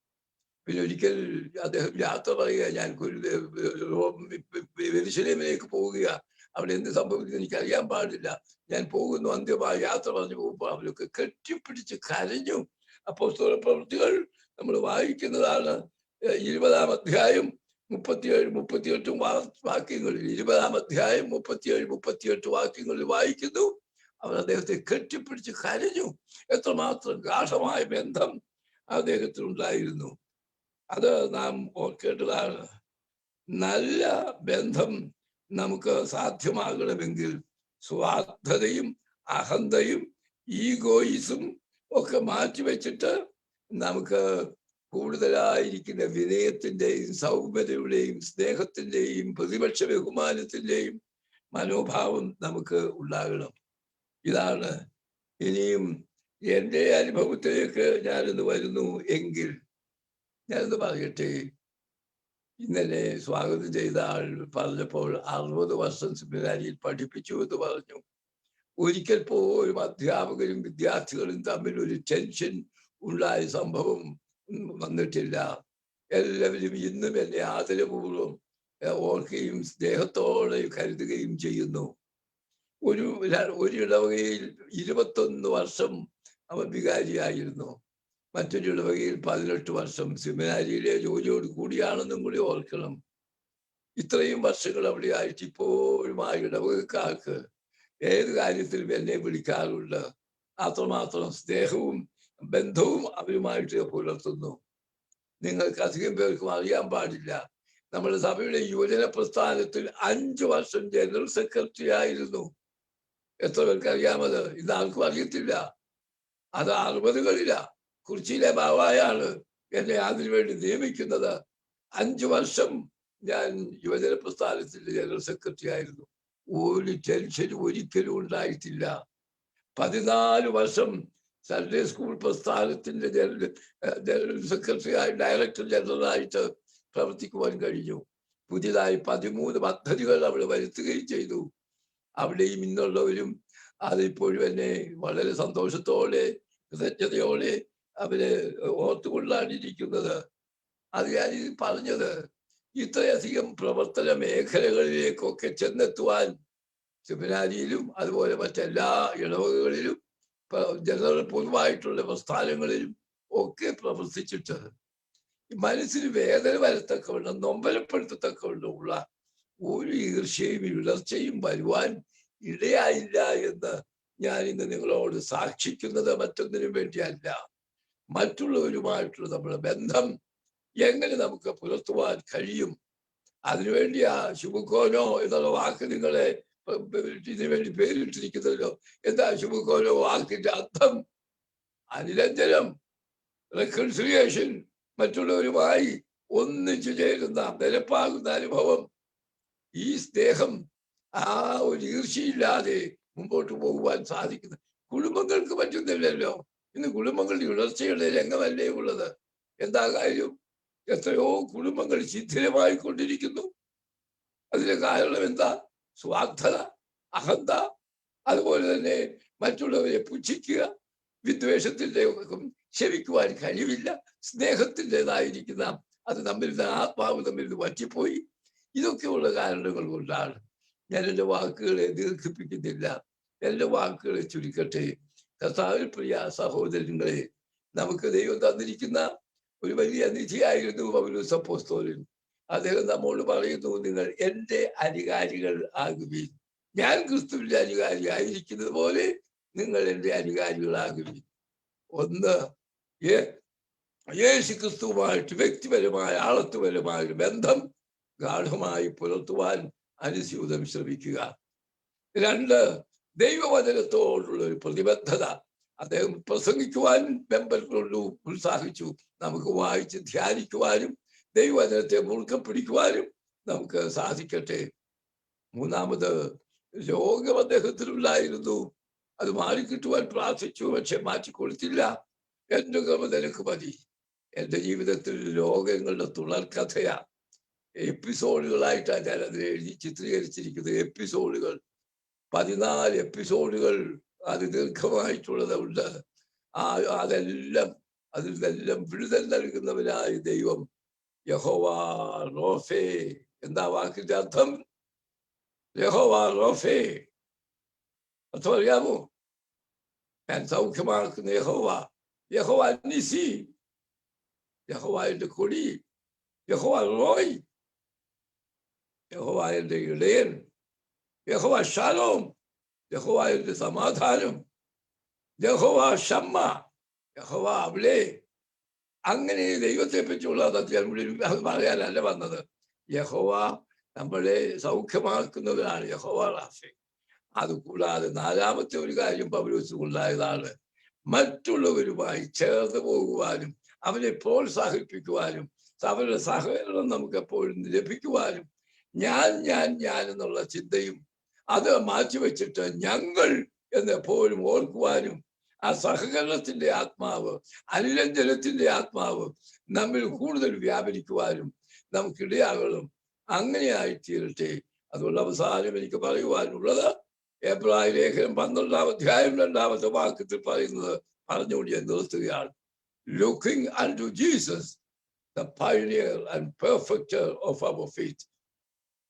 പിന്നെ ഒരിക്കൽ അദ്ദേഹം യാത്ര പറയുക, ഞാൻ യെരൂശലേമിലേക്ക് പോവുക, അവിടെ എന്ത് സംഭവിക്കുന്നു എനിക്കറിയാൻ പാടില്ല, ഞാൻ പോകുന്നു, അന്ത്യമായ യാത്ര പറഞ്ഞു പോകുമ്പോൾ അവരൊക്കെ കെട്ടിപ്പിടിച്ച് കരഞ്ഞു. അപ്പോസ്തല പ്രവൃത്തികൾ നമ്മൾ വായിക്കുന്നതാണ് 20-ാം അധ്യായം 37-38 വാക്യങ്ങളിൽ, 20-ാം അധ്യായം 37-38 വാക്യങ്ങളിൽ വായിക്കുന്നു. അവർ അദ്ദേഹത്തെ കെട്ടിപ്പിടിച്ച് കരഞ്ഞു. എത്രമാത്രം ഗാഢമായ ബന്ധം അദ്ദേഹത്തിനുണ്ടായിരുന്നു. അത് നാം ഓർക്കേണ്ടതാണ്. നല്ല ബന്ധം നമുക്ക് സാധ്യമാകണമെങ്കിൽ സ്വാർത്ഥതയും അഹന്തയും ഈഗോയിസും ഒക്കെ മാറ്റിവെച്ചിട്ട് നമുക്ക് കൂടുതലായിരിക്കുന്ന വിനയത്തിന്റെയും സൗമ്യതയുടെയും സ്നേഹത്തിന്റെയും പ്രതിപക്ഷ ബഹുമാനത്തിന്റെയും മനോഭാവം നമുക്ക് ഉണ്ടാകണം. ഇതാണ്. ഇനിയും എൻ്റെ അനുഭവത്തിലേക്ക് ഞാനിന്ന് വരുന്നു എങ്കിൽ ഞാനിന്ന് പറയട്ടെ, ഇന്നലെ സ്വാഗതം ചെയ്ത ആൾ പറഞ്ഞപ്പോൾ 60 വർഷം സെമിനാരിയിൽ പഠിപ്പിച്ചു എന്ന് പറഞ്ഞു. ഒരിക്കൽ പോലും അധ്യാപകരും വിദ്യാർത്ഥികളും തമ്മിൽ ഒരു ടെൻഷൻ ഉണ്ടായ സംഭവം വന്നിട്ടില്ല. എല്ലാവരും ഇന്നും എന്നെ ആദരപൂർവ്വം ഓർക്കുകയും സ്നേഹത്തോടെ കരുതുകയും ചെയ്യുന്നു. ഒരു ഇടവകയിൽ 21 വർഷം അവൻ വികാരിയായിരുന്നു. മറ്റൊരു ഇടവകയിൽ 18 വർഷം സെമിനാരിയിലെ ജോലിയോട് കൂടിയാണെന്നും കൂടി ഓർക്കണം. ഇത്രയും വർഷങ്ങൾ അവിടെ ആയിട്ട് ഇപ്പോഴും ആ ഇടവകക്കാർക്ക് ഏത് കാര്യത്തിലും എന്നെ വിളിക്കാറുണ്ട്. അത്രമാത്രം സ്നേഹവും ബന്ധവും അവരുമായിട്ട് പുലർത്തുന്നു. നിങ്ങൾക്ക് അധികം പേർക്കും അറിയാൻ പാടില്ല, നമ്മുടെ സഭയുടെ യുവജന പ്രസ്ഥാനത്തിൽ 5 വർഷം ജനറൽ സെക്രട്ടറി ആയിരുന്നു. എത്ര പേർക്ക് അറിയാമത്? ഇന്ന് ആർക്കും അറിയത്തില്ല. അത് 60കളിലാ കുറിച്ചിയിലെ ബാവായാണ് എന്നെ അതിനുവേണ്ടി നിയമിക്കുന്നത്. 5 വർഷം ഞാൻ യുവജന പ്രസ്ഥാനത്തിന്റെ ജനറൽ സെക്രട്ടറി ആയിരുന്നു. ഒരു ടെൻഷനും ഒരിക്കലും ഉണ്ടായിട്ടില്ല. 14 വർഷം സൺഡേ സ്കൂൾ പ്രസ്ഥാനത്തിന്റെ ജനറൽ സെക്രട്ടറി ആയി ഡയറക്ടർ ജനറലായിട്ട് പ്രവർത്തിക്കുവാൻ കഴിഞ്ഞു. പുതിയതായി 13 പദ്ധതികൾ അവിടെ വരുത്തുകയും ചെയ്തു. അവിടെയും ഇന്നുള്ളവരും അതിപ്പോഴും എന്നെ വളരെ സന്തോഷത്തോടെ കൃതജ്ഞതയോടെ അവര് ഓർത്തുകൊണ്ടാണിരിക്കുന്നത്. അത് ഞാൻ പറഞ്ഞത്, ഇത്രയധികം പ്രവർത്തന മേഖലകളിലേക്കൊക്കെ ചെന്നെത്തുവാൻ സെമിനാരിയിലും അതുപോലെ മറ്റെല്ലാ ഇടവകകളിലും ജനറൽ പൊതുവായിട്ടുള്ള പ്രസ്ഥാനങ്ങളിലും ഒക്കെ പ്രവർത്തിച്ചിട്ട് മനസ്സിന് വേദന വരത്തക്കവണ്ണം നൊമ്പരപ്പെടുത്തത്തക്കവണ്ണമുള്ള ഒരു ഈർഷ്യയും ഇടർച്ചയും വരുവാൻ ഇടയായില്ല എന്ന് ഞാൻ ഇന്ന് നിങ്ങളോട് സാക്ഷിക്കുന്നത് മറ്റൊന്നിനും വേണ്ടിയല്ല. മറ്റുള്ളവരുമായിട്ടുള്ള നമ്മുടെ ബന്ധം എങ്ങനെ നമുക്ക് പുലർത്തുവാൻ കഴിയും, അതിനുവേണ്ടി ആ ശുഭകോനോ എന്നുള്ള വാക്ക് നിങ്ങളെ ഇതിനുവേണ്ടി പേരിട്ടിരിക്കുന്നല്ലോ. എന്താ ശുഭകോനോ വാക്കിന്റെ അർത്ഥം? അനുരഞ്ജനം, റെക്കൺസിലിയേഷൻ, മറ്റുള്ളവരുമായി ഒന്നിച്ചു ചേരുന്ന നിരപ്പാകുന്ന അനുഭവം. ഈ സ്നേഹം, ആ ഒരു ഈർഷ്യയില്ലാതെ മുമ്പോട്ട് പോകുവാൻ സാധിക്കുന്ന കുടുംബങ്ങൾക്ക് പറ്റുന്നില്ലല്ലോ. ഇന്ന് കുടുംബങ്ങളുടെ ഉയർച്ചയുടെ രംഗമല്ലേ ഉള്ളത്. എന്താ കാര്യം? എത്രയോ കുടുംബങ്ങൾ ശിഥിലമായി കൊണ്ടിരിക്കുന്നു. അതിന്റെ കാരണം എന്താ? സ്വാർത്ഥത, അഹന്ത, അതുപോലെ തന്നെ മറ്റുള്ളവരെ പുച്ഛിക്കുക, വിദ്വേഷത്തിന്റെ ക്ഷമിക്കുവാൻ കഴിവില്ല, സ്നേഹത്തിൻ്റെതായിരിക്കുന്ന അത് തമ്മിൽ ആത്മാവ് തമ്മിൽ വറ്റിപ്പോയി. ഇതൊക്കെയുള്ള കാരണങ്ങൾ കൊണ്ടാണ്. ഞാൻ എൻ്റെ വാക്കുകളെ ദീർഘിപ്പിക്കുന്നില്ല, എൻ്റെ വാക്കുകളെ ചുരുക്കട്ടെ. കർത്താവിൽ പ്രിയ സഹോദരങ്ങളെ, നമുക്ക് ദൈവം തന്നിരിക്കുന്ന ഒരു വലിയ നിധിയായിരുന്നു പൗലോസ് അപ്പോസ്തലൻ. അദ്ദേഹം നമ്മോട് പറയുന്നു, നിങ്ങൾ എൻ്റെ അനുകാരികൾ ആകുവീൻ. ഞാൻ ക്രിസ്തുവിന്റെ അനുകാരി ആയിരിക്കുന്നത് പോലെ നിങ്ങൾ എൻ്റെ അനുകാരികളാകുവീൻ. ഒന്ന്, യേശു ക്രിസ്തുവുമായിട്ട് വ്യക്തിപരമായ ആളത്വപരമായ ഒരു ബന്ധം ഗാഠമായി പുലർത്തുവാൻ അനുസ്യൂതം ശ്രമിക്കുക. 2, ദൈവവചനത്തോടുള്ള ഒരു പ്രതിബദ്ധത. അദ്ദേഹം പ്രസംഗിക്കുവാൻ മെമ്പറുള്ളൂ ഉത്സാഹിച്ചു. നമുക്ക് വായിച്ച് ധ്യാനിക്കുവാനും ദൈവവചനത്തെ മുറുക്കെ പിടിക്കുവാനും നമുക്ക് സാധിക്കട്ടെ. 3, രോഗം അദ്ദേഹത്തിനുണ്ടായിരുന്നു. അത് മാറിക്കിട്ടുവാൻ പ്രാർത്ഥിച്ചു, പക്ഷെ മാറ്റിക്കൊടുത്തില്ല. എന്റെ കൃപ നിനക്ക് മതി. എൻ്റെ ജീവിതത്തിൽ രോഗങ്ങളുടെ തുടർക്കഥയാ. എപ്പിസോഡുകളായിട്ടാണ് ഞാൻ അതിനെ എഴുതി ചിത്രീകരിച്ചിരിക്കുന്നത്. എപ്പിസോഡുകൾ 14 എപ്പിസോഡുകൾ അത് ദീർഘമായിട്ടുള്ളതുണ്ട്. അതിലെല്ലാം വിടുതൽ നൽകുന്നവനായ ദൈവം യഹോവ റോഫേ. എന്താ വാക്കിന്റെ അർത്ഥം? യഹോവ റോഫേ അർത്ഥം അറിയാമോ? ഞാൻ സൗഖ്യമാക്കുന്ന യഹോവ, യഹോവ നിസി, യഹോവ എന്റെ കൊടി, യഹോവ റോയ്, യഹോവ എന്റെ ഇടയൻ, യഹോവ ഷാലോം, യഹോവ എന്റെ സമാധാനം, യഹോവ ഷമ്മ, യഹോവ അവിടെ. അങ്ങനെ ദൈവത്തെ പറ്റിയുള്ളത് അത് പറയാനല്ല വന്നത്. യഹോവ നമ്മളെ സൗഖ്യമാക്കുന്നവരാണ്, യഹോവ റാഫേ. അതുകൂടാതെ 4മത്തെ ഒരു കാര്യം പൗലോസിനുണ്ടായതാണ്, മറ്റുള്ളവരുമായി ചേർന്ന് പോകുവാനും അവരെ പ്രോത്സാഹിപ്പിക്കുവാനും അവരുടെ സഹകരണം നമുക്ക് എപ്പോഴും ലഭിക്കുവാനും ഞാൻ എന്നുള്ള ചിന്തയും അത് മാറ്റിവെച്ചിട്ട് ഞങ്ങൾ എന്ന് എപ്പോഴും ഓർക്കുവാനും ആ സഹകരണത്തിന്റെ ആത്മാവ്, അനുരഞ്ജനത്തിന്റെ ആത്മാവ് നമ്മിൽ കൂടുതൽ വ്യാപരിക്കുവാനും നമുക്കിടയാകണം. അങ്ങനെയായി തീരട്ടെ. അതുകൊണ്ട് അവസാനം എനിക്ക് പറയുവാനുള്ളത് എബ്രായ ലേഖനം 12-ാം അധ്യായം 2-ാമത്തെ വാക്യത്തിൽ പറഞ്ഞുകൊണ്ട് ഞാൻ നിർത്തുകയാണ്. Looking unto Jesus, the pioneer and perfecter of our faith.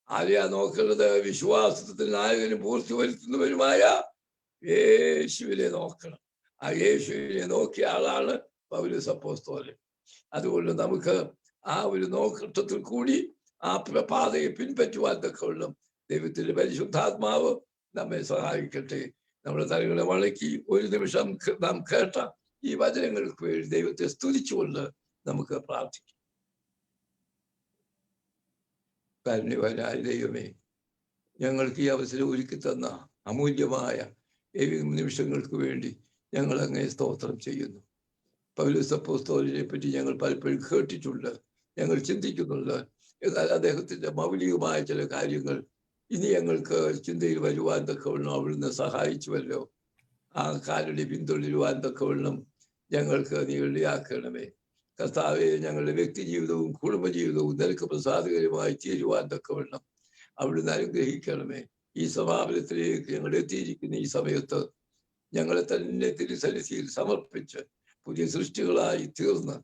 ആരെയാ നോക്കേണ്ടത്? വിശ്വാസത്തിന് നായകനും പൂർത്തി വരുത്തുന്നവരുമായ യേശുവിനെ നോക്കണം. ആ യേശുവിനെ നോക്കിയ ആളാണ് പൗലോസ് അപ്പോസ്തലൻ. അതുകൊണ്ട് നമുക്ക് ആ ഒരു നോക്കത്തിൽ കൂടി ആ പാതയെ പിൻപറ്റുവാൻ തക്കവണ്ണം ദൈവത്തിന്റെ പരിശുദ്ധാത്മാവ് നമ്മെ സഹായിക്കട്ടെ. നമ്മുടെ തലകളെ വഴക്കി ഒരു നിമിഷം നാം കേട്ട ഈ വചനങ്ങൾക്ക് വേണ്ടി ദൈവത്തെ സ്തുതിച്ചുകൊണ്ട് നമുക്ക് പ്രാർത്ഥിക്കാം. കാരുണ്യവാനായ ദൈവമേ, ഞങ്ങൾക്ക് ഈ അവസരം ഒരുക്കി തന്ന അമൂല്യമായ നിമിഷങ്ങൾക്ക് വേണ്ടി ഞങ്ങൾ അങ്ങേ സ്തോത്രം ചെയ്യുന്നു. പൗലോസ് അപ്പോസ്തലനെ പറ്റി ഞങ്ങൾ പലപ്പോഴും കേട്ടിട്ടുണ്ട്, ഞങ്ങൾ ചിന്തിക്കുന്നുണ്ട്. എന്നാൽ അദ്ദേഹത്തിന്റെ മൗലികമായ ചില കാര്യങ്ങൾ ഇനി ഞങ്ങൾക്ക് ചിന്തയിൽ വരുവാൻ തക്കവണ്ണം അവിടുന്ന് സഹായിച്ചുവല്ലോ. ആ കാലടി പിന്തുടരുവാൻ തക്കവണ്ണം ഞങ്ങൾക്ക് നീ ഇടയാക്കണമേ. കർത്താവെ, ഞങ്ങളുടെ വ്യക്തി ജീവിതവും കുടുംബജീവിതവും നിനക്ക് പ്രസാദകരമായി തീരുവാൻ തക്കവണ്ണം അവിടുന്ന് അനുഗ്രഹിക്കണമേ. ഈ സമാപനത്തിലേക്ക് ഞങ്ങൾ എത്തിയിരിക്കുന്ന ഈ സമയത്ത് ഞങ്ങളെ തന്നെ തിരുസന്നിധിയിൽ സമർപ്പിച്ച് പുതിയ സൃഷ്ടികളായി തീർന്ന്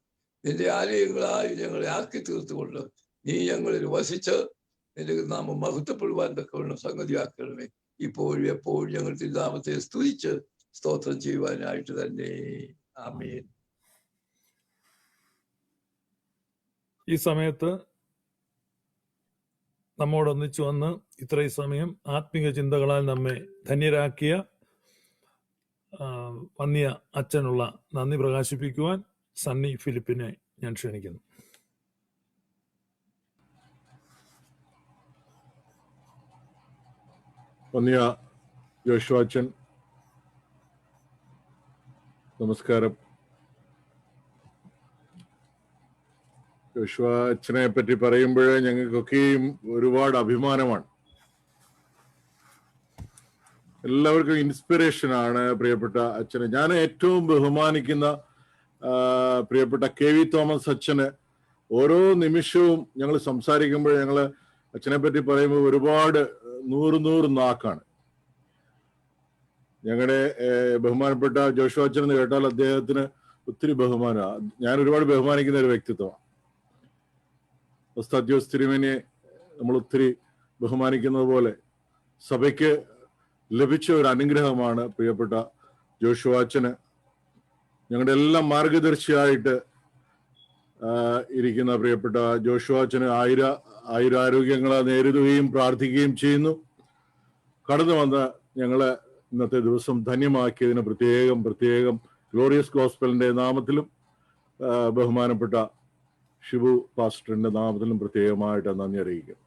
നിന്റെ ആലയങ്ങളായി ഞങ്ങളെ ആക്കി തീർത്തുകൊണ്ട് നീ ഞങ്ങളിൽ വസിച്ച് നിന്റെ നാമം മഹത്വപ്പെടുവാൻ തക്കവണ്ണം സംഗതിയാക്കണമേ. ഇപ്പോഴും എപ്പോഴും ഞങ്ങൾ തിരുനാമത്തെ സ്തുതിച്ച് സ്തോത്രം ചെയ്യുവാനായിട്ട് തന്നെ. ആമേൻ. ഈ സമയത്ത് നമ്മോടൊന്നിച്ചു വന്ന് ഇത്രയും സമയം ആത്മീക ചിന്തകളാൽ നമ്മെ ധന്യരാക്കിയ വന്യ അച്ഛനുള്ള നന്ദി പ്രകാശിപ്പിക്കുവാൻ സണ്ണി ഫിലിപ്പിനെ ഞാൻ ക്ഷണിക്കുന്നു. വന്യ ജോഷുവ അച്ഛൻ, നമസ്കാരം. ജോഷുവ അച്ഛനെ പറ്റി പറയുമ്പോഴേ ഞങ്ങൾക്കൊക്കെയും ഒരുപാട് അഭിമാനമാണ്. എല്ലാവർക്കും ഇൻസ്പിറേഷനാണ് പ്രിയപ്പെട്ട അച്ഛന്. ഞാൻ ഏറ്റവും ബഹുമാനിക്കുന്ന പ്രിയപ്പെട്ട KV തോമസ് അച്ഛന് ഓരോ നിമിഷവും ഞങ്ങൾ സംസാരിക്കുമ്പോൾ ഞങ്ങൾ അച്ഛനെ പറ്റി പറയുമ്പോൾ ഒരുപാട് നൂറ് നാക്കാണ്. ഞങ്ങളുടെ ബഹുമാനപ്പെട്ട ജോഷുവ അച്ഛൻ എന്ന് കേട്ടാൽ അദ്ദേഹത്തിന് ഒത്തിരി ബഹുമാനമാണ്. ഞാൻ ഒരുപാട് ബഹുമാനിക്കുന്ന ഒരു വ്യക്തിത്വമാണ്. ഉസ്താദ് തിരുമേനിയെ നമ്മൾ ഒത്തിരി ബഹുമാനിക്കുന്നത് പോലെ സഭയ്ക്ക് ലഭിച്ച ഒരു അനുഗ്രഹമാണ് പ്രിയപ്പെട്ട ജോഷുവ അച്ഛന്. ഞങ്ങളുടെ എല്ലാം മാർഗദർശിയായിട്ട് ഇരിക്കുന്ന പ്രിയപ്പെട്ട ജോഷുവ അച്ഛന് ആയുരാരോഗ്യങ്ങളെ നേരിടുകയും പ്രാർത്ഥിക്കുകയും ചെയ്യുന്നു. കടന്നു വന്ന് ഞങ്ങളെ ഇന്നത്തെ ദിവസം ധന്യമാക്കിയതിന് പ്രത്യേകം ഗ്ലോറിയസ് ഗോസ്പലിന്റെ നാമത്തിലും ബഹുമാനപ്പെട്ട ഷിബു പാസ്റ്ററിന്റെ നാമത്തിലും പ്രത്യേകമായിട്ട് നന്ദി അറിയിക്കും.